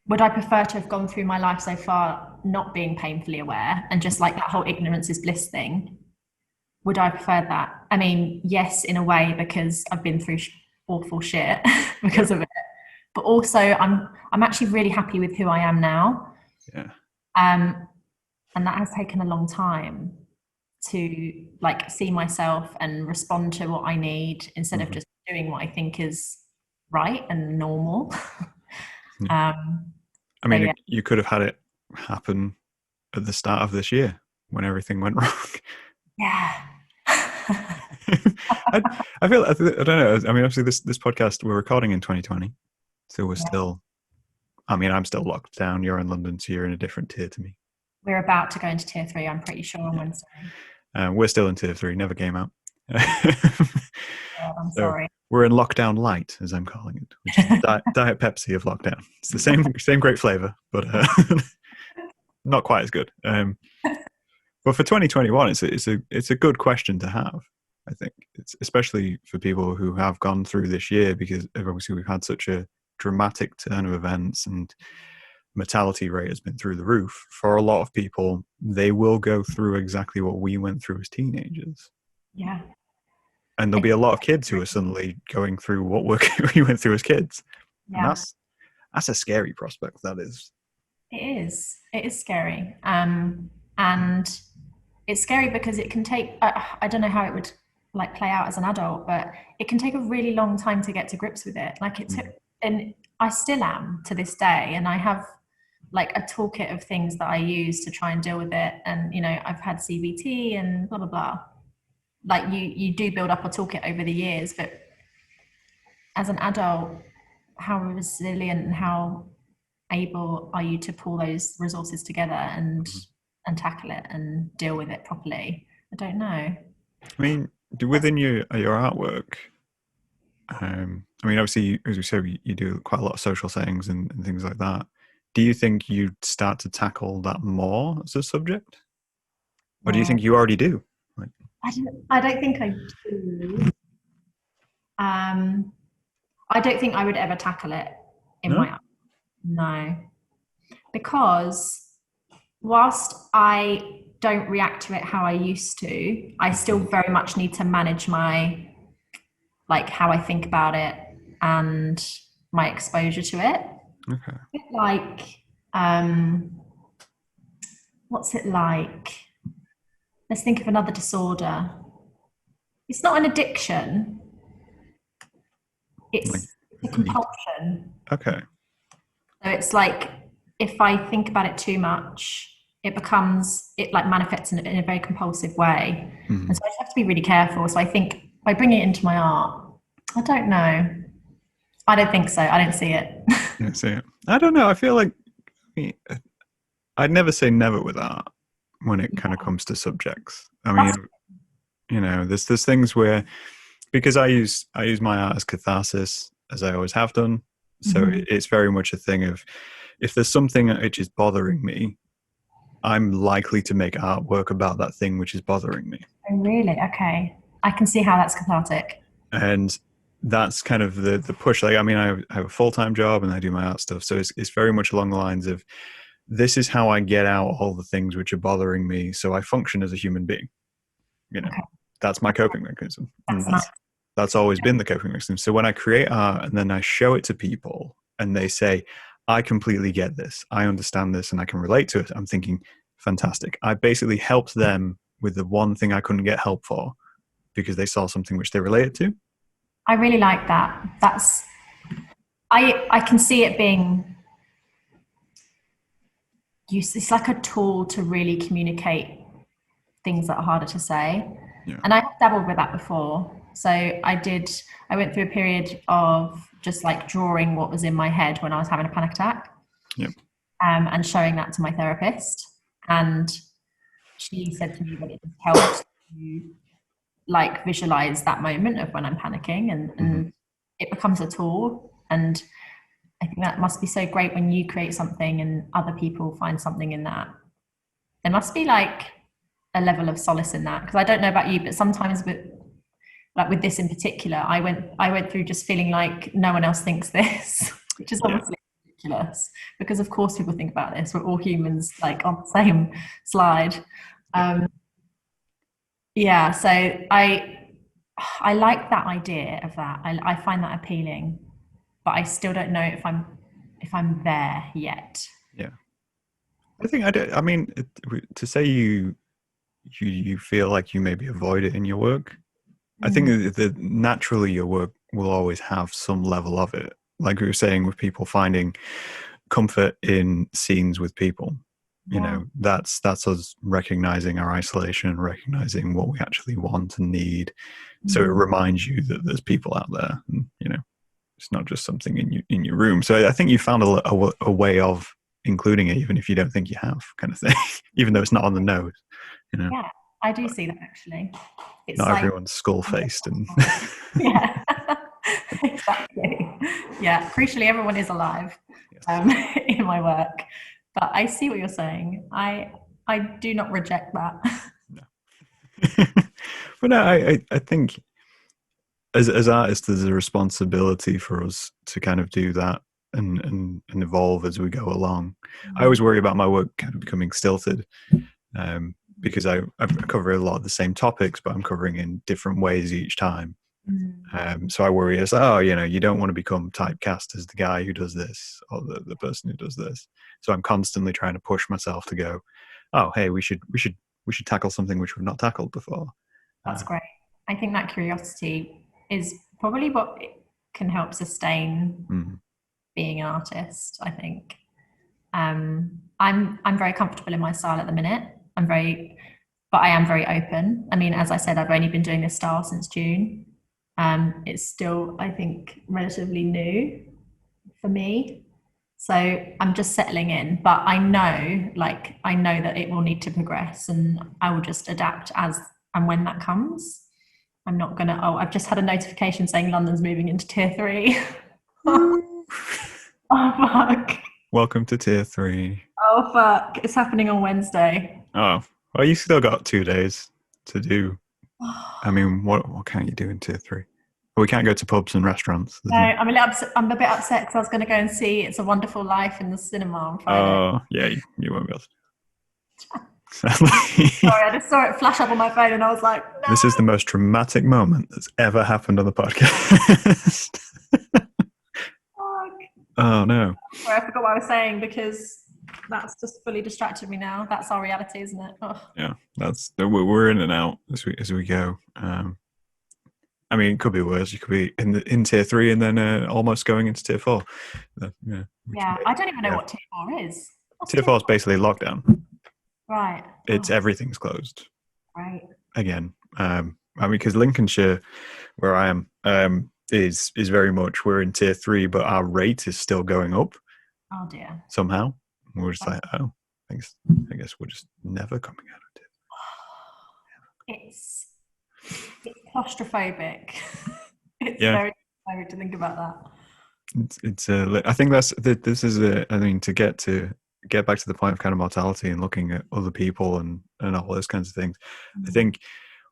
prefer to have gone through my life so far not being painfully aware and just like that whole ignorance is bliss thing? would I prefer that? I mean, yes, in a way, because I've been through awful shit because of it. But also, I'm actually really happy with who I am now. Yeah. And that has taken a long time to like see myself and respond to what I need instead of just doing what I think is right and normal. Yeah. I So mean, yeah, you could have had it happen at the start of this year when everything went wrong. yeah. I, I feel, I don't know. I mean, obviously, this podcast we're recording in 2020, so we're Yeah. still. I mean, I'm still locked down. You're in London, so you're in a different tier to me. We're about to go into tier 3, I'm pretty sure, on Yeah. Wednesday. We're still in tier 3. Never came out. God, I'm So sorry. we're in lockdown light, as I'm calling it, which is the Diet Pepsi of lockdown. It's the same great flavor, but not quite as good. But for 2021, it's a good question to have. I think it's especially for people who have gone through this year, because obviously we've had such a dramatic turn of events and mortality rate has been through the roof. For a lot of people, they will go through exactly what we went through as teenagers. Yeah. And there'll be a lot of kids who are suddenly going through what we went through as kids. And Yeah. that's a scary prospect, that is. It is. It is scary. And it's scary because it can take, I don't know how it would like play out as an adult, but it can take a really long time to get to grips with it. Like it took, and I still am to this day. And I have like a toolkit of things that I use to try and deal with it. And, you know, I've had CBT and blah, blah, blah. Like you do build up a toolkit over the years, but as an adult, how resilient and how able are you to pull those resources together and tackle it and deal with it properly? I don't know. I mean, within your artwork, I mean, obviously, as we said, you do quite a lot of social settings and things like that. Do you think you'd start to tackle that more as a subject? Or do you think you already do? Like, I don't think I do. I don't think I would ever tackle it in no? my no, because whilst I don't react to it how I used to, I still very much need to manage my like how I think about it and my exposure to it. Okay. Like, what's it like? Let's think of another disorder. It's not an addiction. Like, It's a compulsion. okay. So it's like if I think about it too much, it like manifests in a very compulsive way. And so I just have to be really careful. So I think by bringing it into my art, I don't know. I don't think so. I don't see it. Yeah, see it. I don't know. I feel like I'd never say never with art when it kind of comes to subjects. I mean, you know, there's things where, because I use my art as catharsis, as I always have done. So it's very much a thing of, if there's something which is bothering me, I'm likely to make artwork about that thing which is bothering me. Oh, really? Okay. I can see how that's cathartic. And that's kind of the push. Like, I mean, I have a full-time job and I do my art stuff. So it's very much along the lines of, this is how I get out all the things which are bothering me. So I function as a human being. You know, that's my coping mechanism. And that's always been the coping mechanism. So when I create art and then I show it to people and they say, I completely get this, I understand this, and I can relate to it, I'm thinking, fantastic. I basically helped them with the one thing I couldn't get help for, because they saw something which they related to. I really like that. I can see it being used. It's like a tool to really communicate things that are harder to say. Yeah. And I've dabbled with that before. So I went through a period of just like drawing what was in my head when I was having a panic attack. Yep. And showing that to my therapist. And she said to me that it just helps to like visualize that moment of when I'm panicking and it becomes a tool. And I think that must be so great when you create something and other people find something in that. There must be like a level of solace in that, because I don't know about you, but sometimes with this in particular, I went through just feeling like no one else thinks this, which is obviously ridiculous, because of course people think about this. We're all humans, like on the same slide. Yeah, so I like that idea of that. I find that appealing, but I still don't know if I'm there yet. Yeah, I think I do. I mean, to say you feel like you maybe avoid it in your work. I think Mm. that naturally your work will always have some level of it. Like we were saying, with people finding comfort in scenes with people. Yeah. That's us recognizing our isolation, recognizing what we actually want and need. So it Mm. reminds you that there's people out there, and it's not just something in your room. So I think you found a way of including it, even if you don't think you have, kind of thing. Even though it's not on the nose, you know. Yeah, I do see that actually. It's Not like, everyone's skull faced and yeah, exactly. Yeah, crucially, everyone is alive yes. in my work. But I see what you're saying. I do not reject that. No. But no, I think as artists, there's a responsibility for us to kind of do that and evolve as we go along. I always worry about my work kind of becoming stilted, because I cover a lot of the same topics, but I'm covering in different ways each time. Mm. So I worry as, you don't want to become typecast as the guy who does this or the person who does this. So I'm constantly trying to push myself to go, oh, hey, we should tackle something which we've not tackled before. That's great. I think that curiosity is probably what can help sustain Mm, being an artist, I think. I'm very comfortable in my style at the minute. But I am very open. I mean, as I said, I've only been doing this style since June. It's still, I think, relatively new for me. So I'm just settling in, but I know that it will need to progress, and I will just adapt as and when that comes. I'm not gonna. Oh, I've just had a notification saying London's moving into tier 3. Oh mm. fuck! Welcome to tier 3. Oh fuck! It's happening on Wednesday. Oh, well, you still got 2 days to do. I mean, what can't you do in tier 3? Well, we can't go to pubs and restaurants. No, I'm a bit upset because I was going to go and see It's a Wonderful Life in the cinema on Friday. Oh, yeah, you won't be able to. Sorry, I just saw it flash up on my phone and I was like, no. This is the most traumatic moment that's ever happened on the podcast. Fuck. Oh no. Sorry, I forgot what I was saying because that's just fully distracted me now. That's our reality, isn't it? Ugh. Yeah, we're in and out as we go. I mean, it could be worse. You could be in tier 3 and then almost going into tier 4. Yeah, Yeah, I don't even know what tier 4 is. What's tier 4 is basically lockdown. Right. It's Oh, everything's closed right. again. I mean, because Lincolnshire, where I am, is very much we're in tier 3, but our rate is still going up Oh dear. somehow. We're just like, oh, I guess we're just never coming out of tier. It's it's claustrophobic. It's Yeah, very claustrophobic to think about that. it's. I think this is I mean, to get back to the point of kind of mortality and looking at other people and all those kinds of things. I Mm. think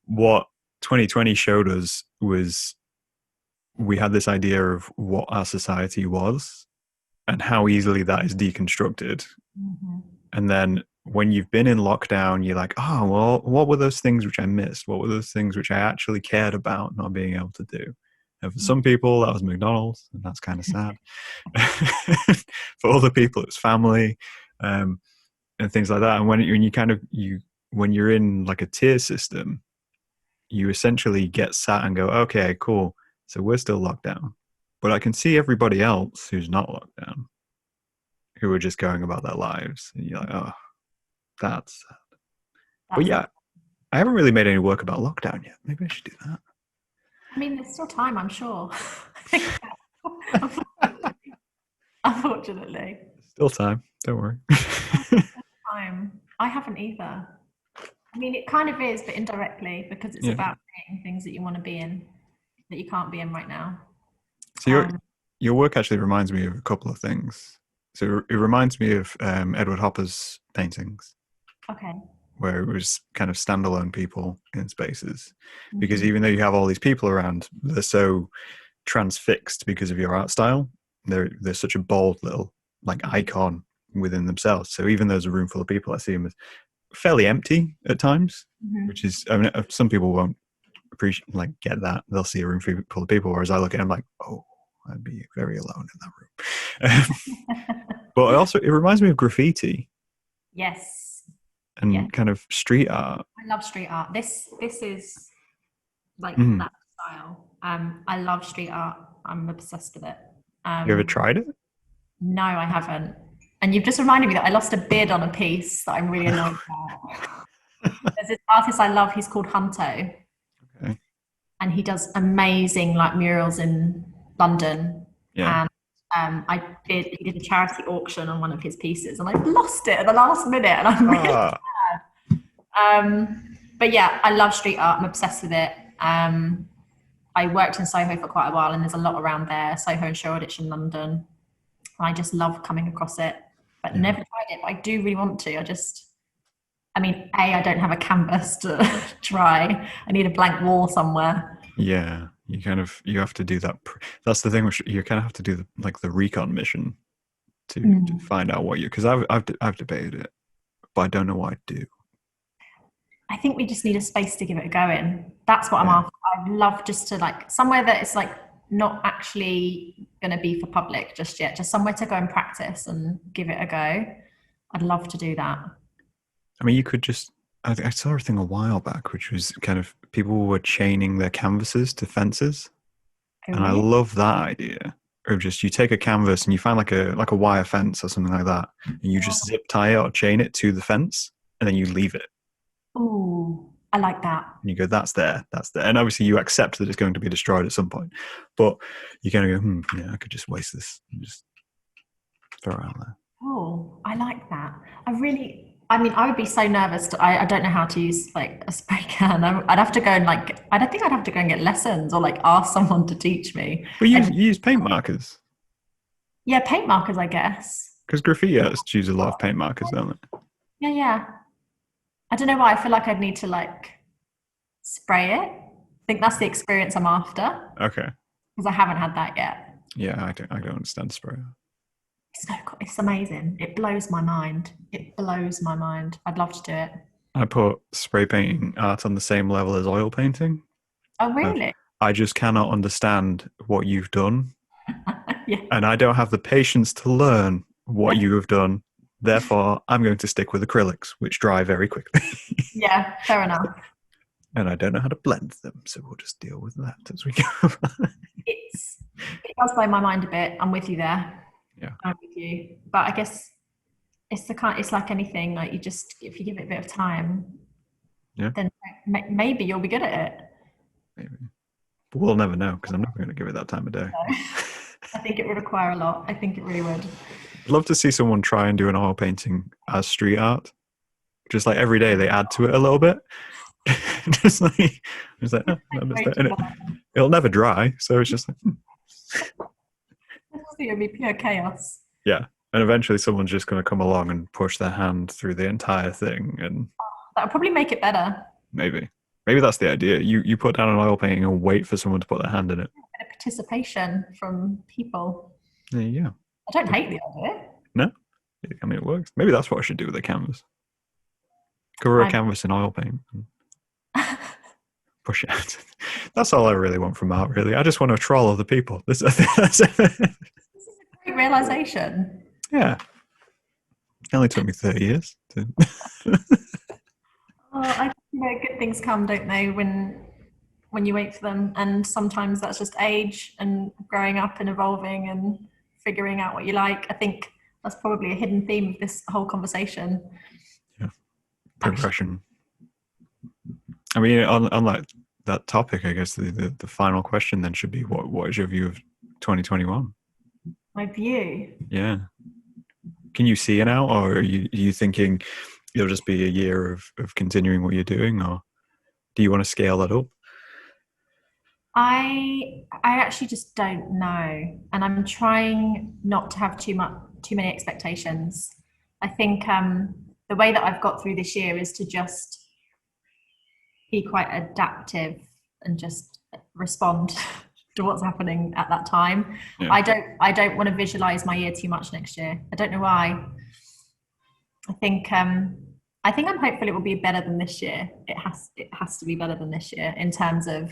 what 2020 showed us was we had this idea of what our society was and how easily that is deconstructed. Mhm. And then when you've been in lockdown, you're like, oh, well, what were those things which I missed? What were those things which I actually cared about not being able to do? And for some people, that was McDonald's, and that's kind of sad. For other people, it's family, and things like that. And when when you're in like a tier system, you essentially get sat and go, okay, cool. So we're still locked down, but I can see everybody else who's not locked down, who are just going about their lives. And you're like, oh, that's sad. But That's yeah, I haven't really made any work about lockdown yet. Maybe I should do I mean, there's still time, I'm sure. that. Unfortunately, Still time. Don't worry. time. I haven't either. I mean, it kind of is, but indirectly because it's Yeah. about creating things that you want to be in that you can't be in right now. So your work actually reminds me of a couple of things. So it reminds me of Edward Hopper's paintings, Okay. where it was kind of standalone people in spaces. Because Mhm. even though you have all these people around, they're so transfixed because of your art style. They're such a bold little like icon within themselves. So even though there's a room full of people, I see them as fairly empty at times, Mhm. which is, I mean, some people won't appreciate, like, get that. They'll see a room full of people, whereas I look at it, I'm like, oh, I'd be very alone in that room. But it reminds me of graffiti Yes. Yeah. and kind of street art. I love street art. This is like Mm. that style. I love street art. I'm obsessed with it. You ever tried it? No, I haven't. And you've just reminded me that I lost a bid on a piece that I'm really annoyed about. There's this artist I love. He's called Hunto, Okay. and he does amazing like murals in London. Yeah. And he did a charity auction on one of his pieces, and I've lost it at the last minute, and I'm really Ah, but yeah, I love street art. I'm obsessed with it. I worked in Soho for quite a while, and there's a lot around there, Soho and Shoreditch in London. I just love coming across it, but Yeah. never tried it. But I do really want to. I mean, I don't have a canvas to try. I need a blank wall somewhere. yeah. You have to do that. That's the thing, which you kind of have to do the recon mission to find out what because I've debated it, but I don't know what I'd do. I think we just need a space to give it a go in. That's what I'm after. I'd love just to like somewhere that it's like not actually going to be for public just yet, just somewhere to go and practice and give it a go. I'd love to do that. I mean, you could just. I saw a thing a while back, which was kind of people were chaining their canvases to fences, Oh, and I really? love that idea. Of just you take a canvas and you find like a wire fence or something like that, and you just zip tie it or chain it to the fence, and then you leave it. Ooh, I like that. And you go, that's there. And obviously you accept that it's going to be destroyed at some point. But you kind of go, yeah, I could just waste this and just throw it out there. Oh, I like that. I would be so nervous. I don't know how to use like a spray can. I'd have to go and I don't think I'd have to go and get lessons or like ask someone to teach me. But you use paint markers. Yeah, paint markers, I guess. Because graffiti artists use a lot of paint markers, don't they? Yeah, yeah. I don't know why. I feel like I'd need to like spray it. I think that's the experience I'm after Okay. because I haven't had that yet. Yeah, I don't understand spray. It's amazing. It blows my mind. It blows my mind. I'd love to do it. I put spray painting art on the same level as oil painting. Oh, really? I just cannot understand what you've done. Yeah. And I don't have the patience to learn what you have done. Therefore, I'm going to stick with acrylics, which dry very quickly. Yeah, fair enough. And I don't know how to blend them, so we'll just deal with that as we go. It does blow my mind a bit. I'm with you there. Yeah. I'm with you. But I guess it's like anything, like if you give it a bit of time, then maybe you'll be good at it. Maybe. But we'll never know because I'm not going to give it that time of day. No. I think it would require a lot. I think it really would. I'd love to see someone try and do an oil painting as street art. Just like every day they add to it a little bit. just like it'll never dry, so it's just like It'll be pure chaos. yeah. And eventually someone's just going to come along and push their hand through the entire thing, and That would probably make it better. maybe that's the idea. You put down an oil painting and wait for someone to put their hand in it. A bit of participation from people. Yeah. I don't hate the idea. No, I mean it works. Maybe that's what I should do with a canvas. Cover a canvas in oil paint. And push it out. That's all I really want from art, really. I just want to troll other people. This is a great realization. Yeah. It only took me 30 years. I think good things come, don't they, when you wait for them. And sometimes that's just age and growing up and evolving and figuring out what you like. I think that's probably a hidden theme of this whole conversation. Yeah. Progression. I mean, on that topic, I guess the final question then should be what is your view of 2021? My view? Yeah. Can you see it now, or are you thinking it'll just be a year of continuing what you're doing, or do you want to scale that up? I actually just don't know, and I'm trying not to have too many expectations. I think the way that I've got through this year is to just be quite adaptive and just respond to what's happening at that time. Yeah. I don't want to visualize my year too much next year. I don't know why. I think I think I'm hopeful it will be better than this year. It has to be better than this year in terms of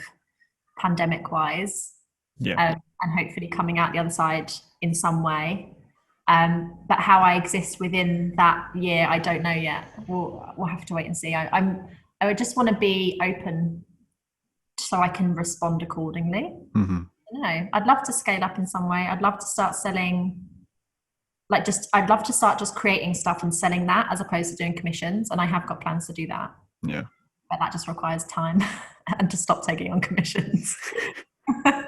pandemic wise, Yeah. and hopefully coming out the other side in some way. But how I exist within that year, I don't know yet. We'll have to wait and see. I would just want to be open so I can respond accordingly. Hmm. I don't know. I'd love to scale up in some way. I'd love to start selling, like, just I'd love to start just creating stuff and selling that as opposed to doing commissions. And I have got plans to do that. Yeah. But that just requires time and to stop taking on commissions.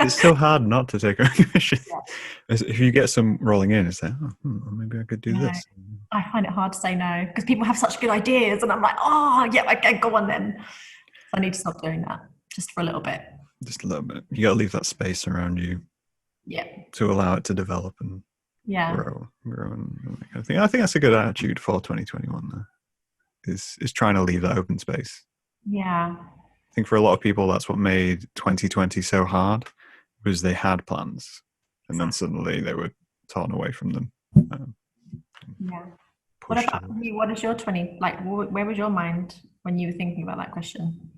It's so hard not to take a commission. Yeah. If you get some rolling in, it's like, maybe I could do No, this. I find it hard to say no because people have such good ideas, and I'm like, oh yeah, okay, go on then. So I need to stop doing that just for a little bit. Just a little bit. You got to leave that space around you Yeah, to allow it to develop and yeah, grow. And I think that's a good attitude for 2021. Though, is trying to leave that open space. yeah. I think for a lot of people, that's what made 2020 so hard, was they had plans, and then suddenly they were torn away from them. Yeah. What Pushed about you? What is your 20, like, where was your mind when you were thinking about that question?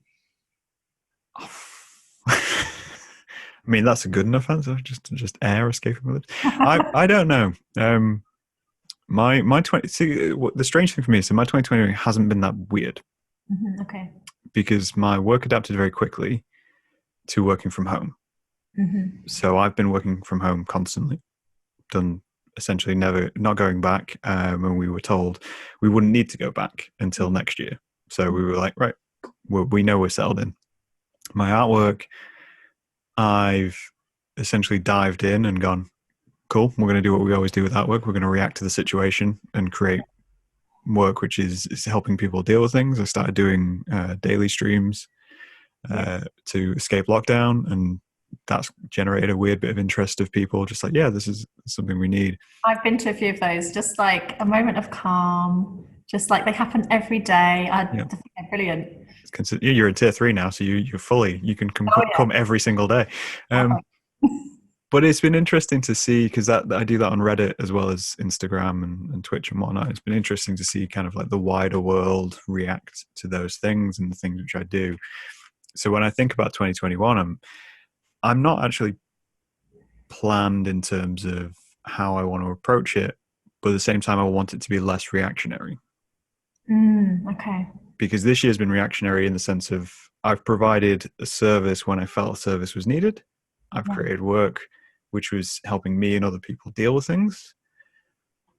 I mean, that's a good enough answer. Just air escaping my lips. I don't know. My 20. See, the strange thing for me is that my 2020 hasn't been that weird Okay. because my work adapted very quickly to working from home. So I've been working from home constantly. Done essentially not going back. When we were told we wouldn't need to go back until next year, so we were like, right, we know we're settled in. My artwork, I've essentially dived in and gone, cool, we're going to do what we always do with artwork. We're going to react to the situation and create work which is helping people deal with things. I started doing daily streams to escape lockdown, and that's generated a weird bit of interest of people just like, yeah, this is something we need. I've been to a few of those, just like a moment of calm, just like they happen every day. I Yeah. think they're brilliant. You're in tier 3 now, so you can come every single day. But it's been interesting to see, because I do that on Reddit as well as Instagram and Twitch and whatnot. It's been interesting to see kind of like the wider world react to those things and the things which I do. So when I think about 2021, I'm not actually planned in terms of how I want to approach it, but at the same time, I want it to be less reactionary. Okay. Because this year's been reactionary in the sense of I've provided a service when I felt a service was needed. I've created work which was helping me and other people deal with things.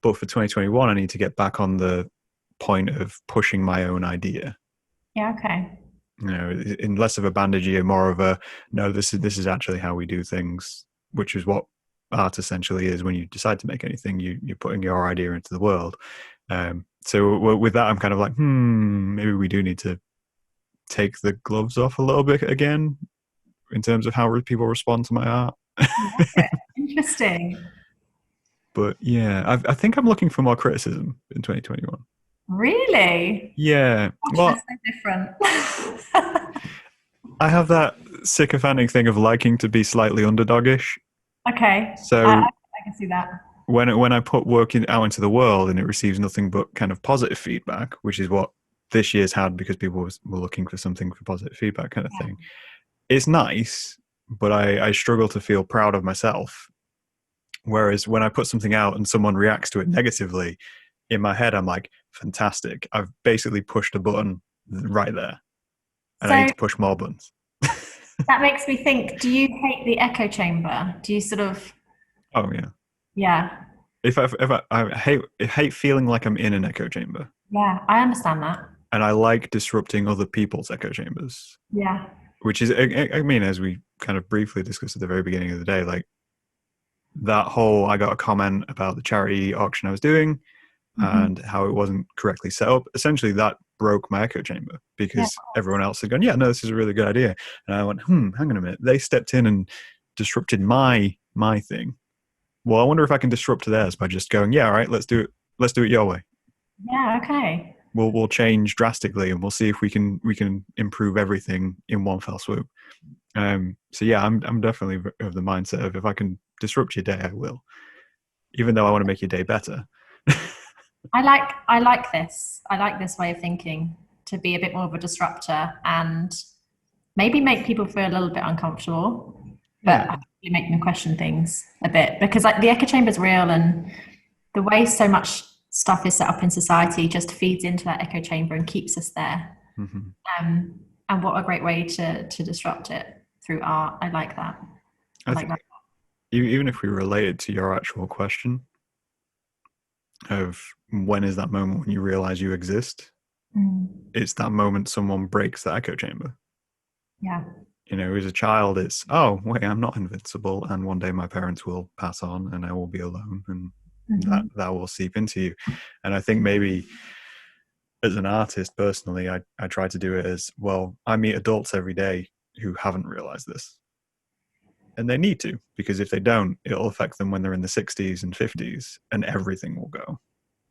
But for 2021, I need to get back on the point of pushing my own idea. Yeah. Okay. You know, in less of a bandage year, more of a, no, this is actually how we do things, which is what art essentially is. When you decide to make anything, you're putting your idea into the world. So with that, I'm kind of like, maybe we do need to take the gloves off a little bit again in terms of how people respond to my art. Okay. Interesting. But yeah, I think I'm looking for more criticism in 2021. Really? Yeah. Well, That's so different. I have that sycophantic thing of liking to be slightly underdogish. Okay. So I can see that. when I put work out into the world and it receives nothing but kind of positive feedback, which is what this year's had because people were looking for something for positive feedback kind of thing, it's nice, but I struggle to feel proud of myself. Whereas when I put something out and someone reacts to it negatively, in my head, I'm like, fantastic. I've basically pushed a button right there. And I need to push more buttons. That makes me think, do you hate the echo chamber? Do you sort of... Oh, yeah. Yeah. If I hate feeling like I'm in an echo chamber. Yeah, I understand that. And I like disrupting other people's echo chambers. Yeah. Which is, I mean, as we kind of briefly discussed at the very beginning of the day, like that whole, I got a comment about the charity auction I was doing and how it wasn't correctly set up. Essentially, that broke my echo chamber because everyone else had gone, yeah, no, this is a really good idea. And I went, hang on a minute. They stepped in and disrupted my thing. Well, I wonder if I can disrupt theirs by just going, yeah, all right, let's do it. Let's do it your way. Yeah, okay. We'll change drastically and we'll see if we can improve everything in one fell swoop. So yeah, I'm definitely of the mindset of if I can disrupt your day, I will. Even though I want to make your day better. I like this. I like this way of thinking, to be a bit more of a disruptor and maybe make people feel a little bit uncomfortable, but Yeah. hopefully make them question things a bit, because like the echo chamber is real, and the way so much stuff is set up in society just feeds into that echo chamber and keeps us there. Hmm. And what a great way to disrupt it through art. I like that. I I like think that. even if we relate it to your actual question of when is that moment when you realize you exist, Mm, it's that moment someone breaks the echo chamber. yeah. As a child, it's, oh, wait, I'm not invincible, and one day my parents will pass on and I will be alone, and Hmm. that will seep into you. And I think maybe as an artist, personally, I try to do it as, well, I meet adults every day who haven't realized this. And they need to, because if they don't, it'll affect them when they're in the 60s and 50s, and everything will go.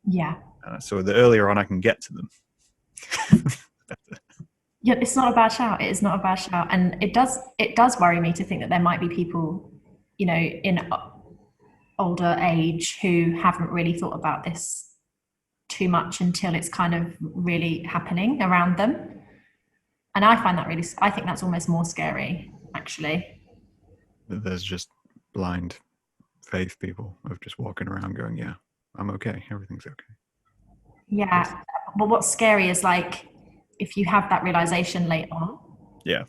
Yeah. So the earlier on I can get to them. Yeah, it's not a bad shout. It is not a bad shout. And it does worry me to think that there might be people, in older age who haven't really thought about this too much until it's kind of really happening around them. And I think that's almost more scary, actually. There's just blind faith people of just walking around going, yeah, I'm okay, everything's okay. Yeah. But what's scary is like if you have that realization late on, Yeah.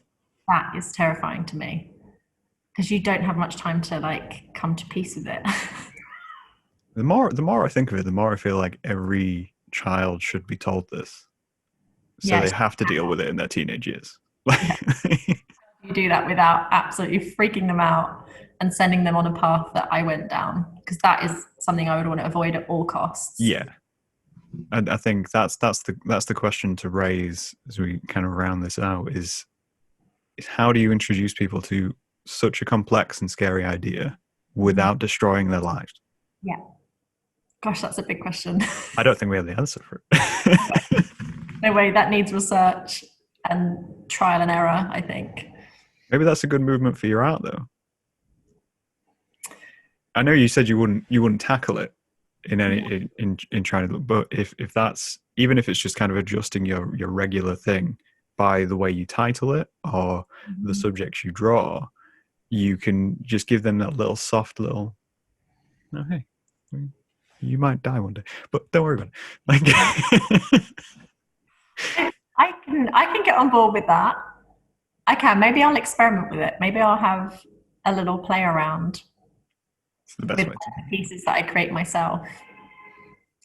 that is terrifying to me because you don't have much time to like come to peace with it. The more I think of it, the more I feel like every child should be told this, so they Yes, have to deal with it in their teenage years. yeah. You do that without absolutely freaking them out and sending them on a path that I went down, because that is something I would want to avoid at all costs. Yeah, and I think that's the question to raise as we kind of round this out is how do you introduce people to such a complex and scary idea without destroying their lives? Yeah. Gosh, that's a big question. I don't think we have the answer for it. No way, that needs research and trial and error, I think. Maybe that's a good movement for your art, though. I know you said you wouldn't tackle it in any in trying to, but if that's, even if it's just kind of adjusting your regular thing by the way you title it or the subjects you draw, you can just give them that little soft little, oh, hey, you might die one day, but don't worry about it. Like, I can get on board with that. I can. Maybe I'll experiment with it. Maybe I'll have a little play around it's the best with way to do the pieces that I create myself.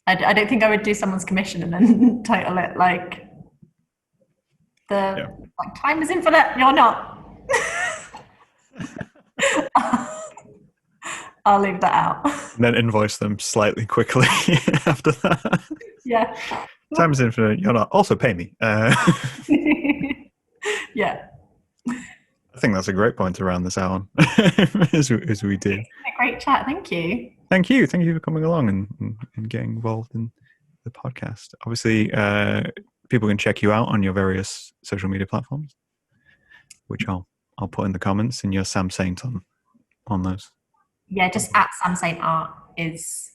I don't think I would do someone's commission and then title it like it. Yeah. like time is infinite. You're not. I'll leave that out. And then invoice them slightly quickly after that. Yeah. Time is infinite. You're not. Also pay me. Yeah. I think that's a great point to round this out on, as we do. Great chat. Thank you. Thank you for coming along and getting involved in the podcast. Obviously, people can check you out on your various social media platforms, which I'll put in the comments. And you're Sam Saint on those. Yeah, just at Sam Saint Art is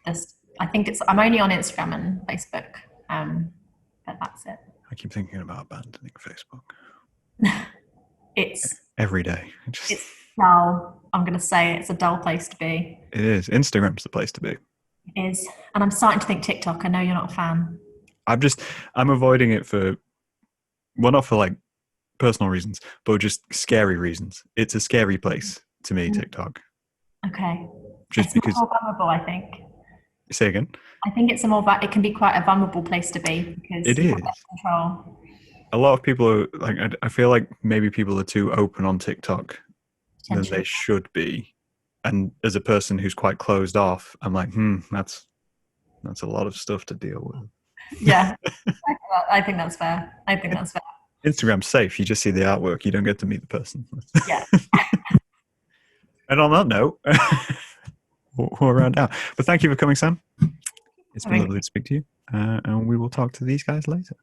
just. I'm only on Instagram and Facebook, but that's it. I keep thinking about abandoning Facebook. It's Every day. it's dull. I'm going to say it's a dull place to be. It is. Instagram's the place to be. It is, and I'm starting to think TikTok. I know you're not a fan. I'm avoiding it for, well, not for like personal reasons, but just scary reasons. It's a scary place to me, TikTok. Okay. Just it's because. more vulnerable, I think. Say again. I think it can be quite a vulnerable place to be because It you is. have less control. A lot of people are like, I feel like maybe people are too open on TikTok than they should be. And as a person who's quite closed off, I'm like, that's a lot of stuff to deal with. Yeah, I think that's fair. Instagram's safe. You just see the artwork. You don't get to meet the person. Yeah. And on that note, we'll round out. But thank you for coming, Sam. It's been lovely to speak to you. And we will talk to these guys later.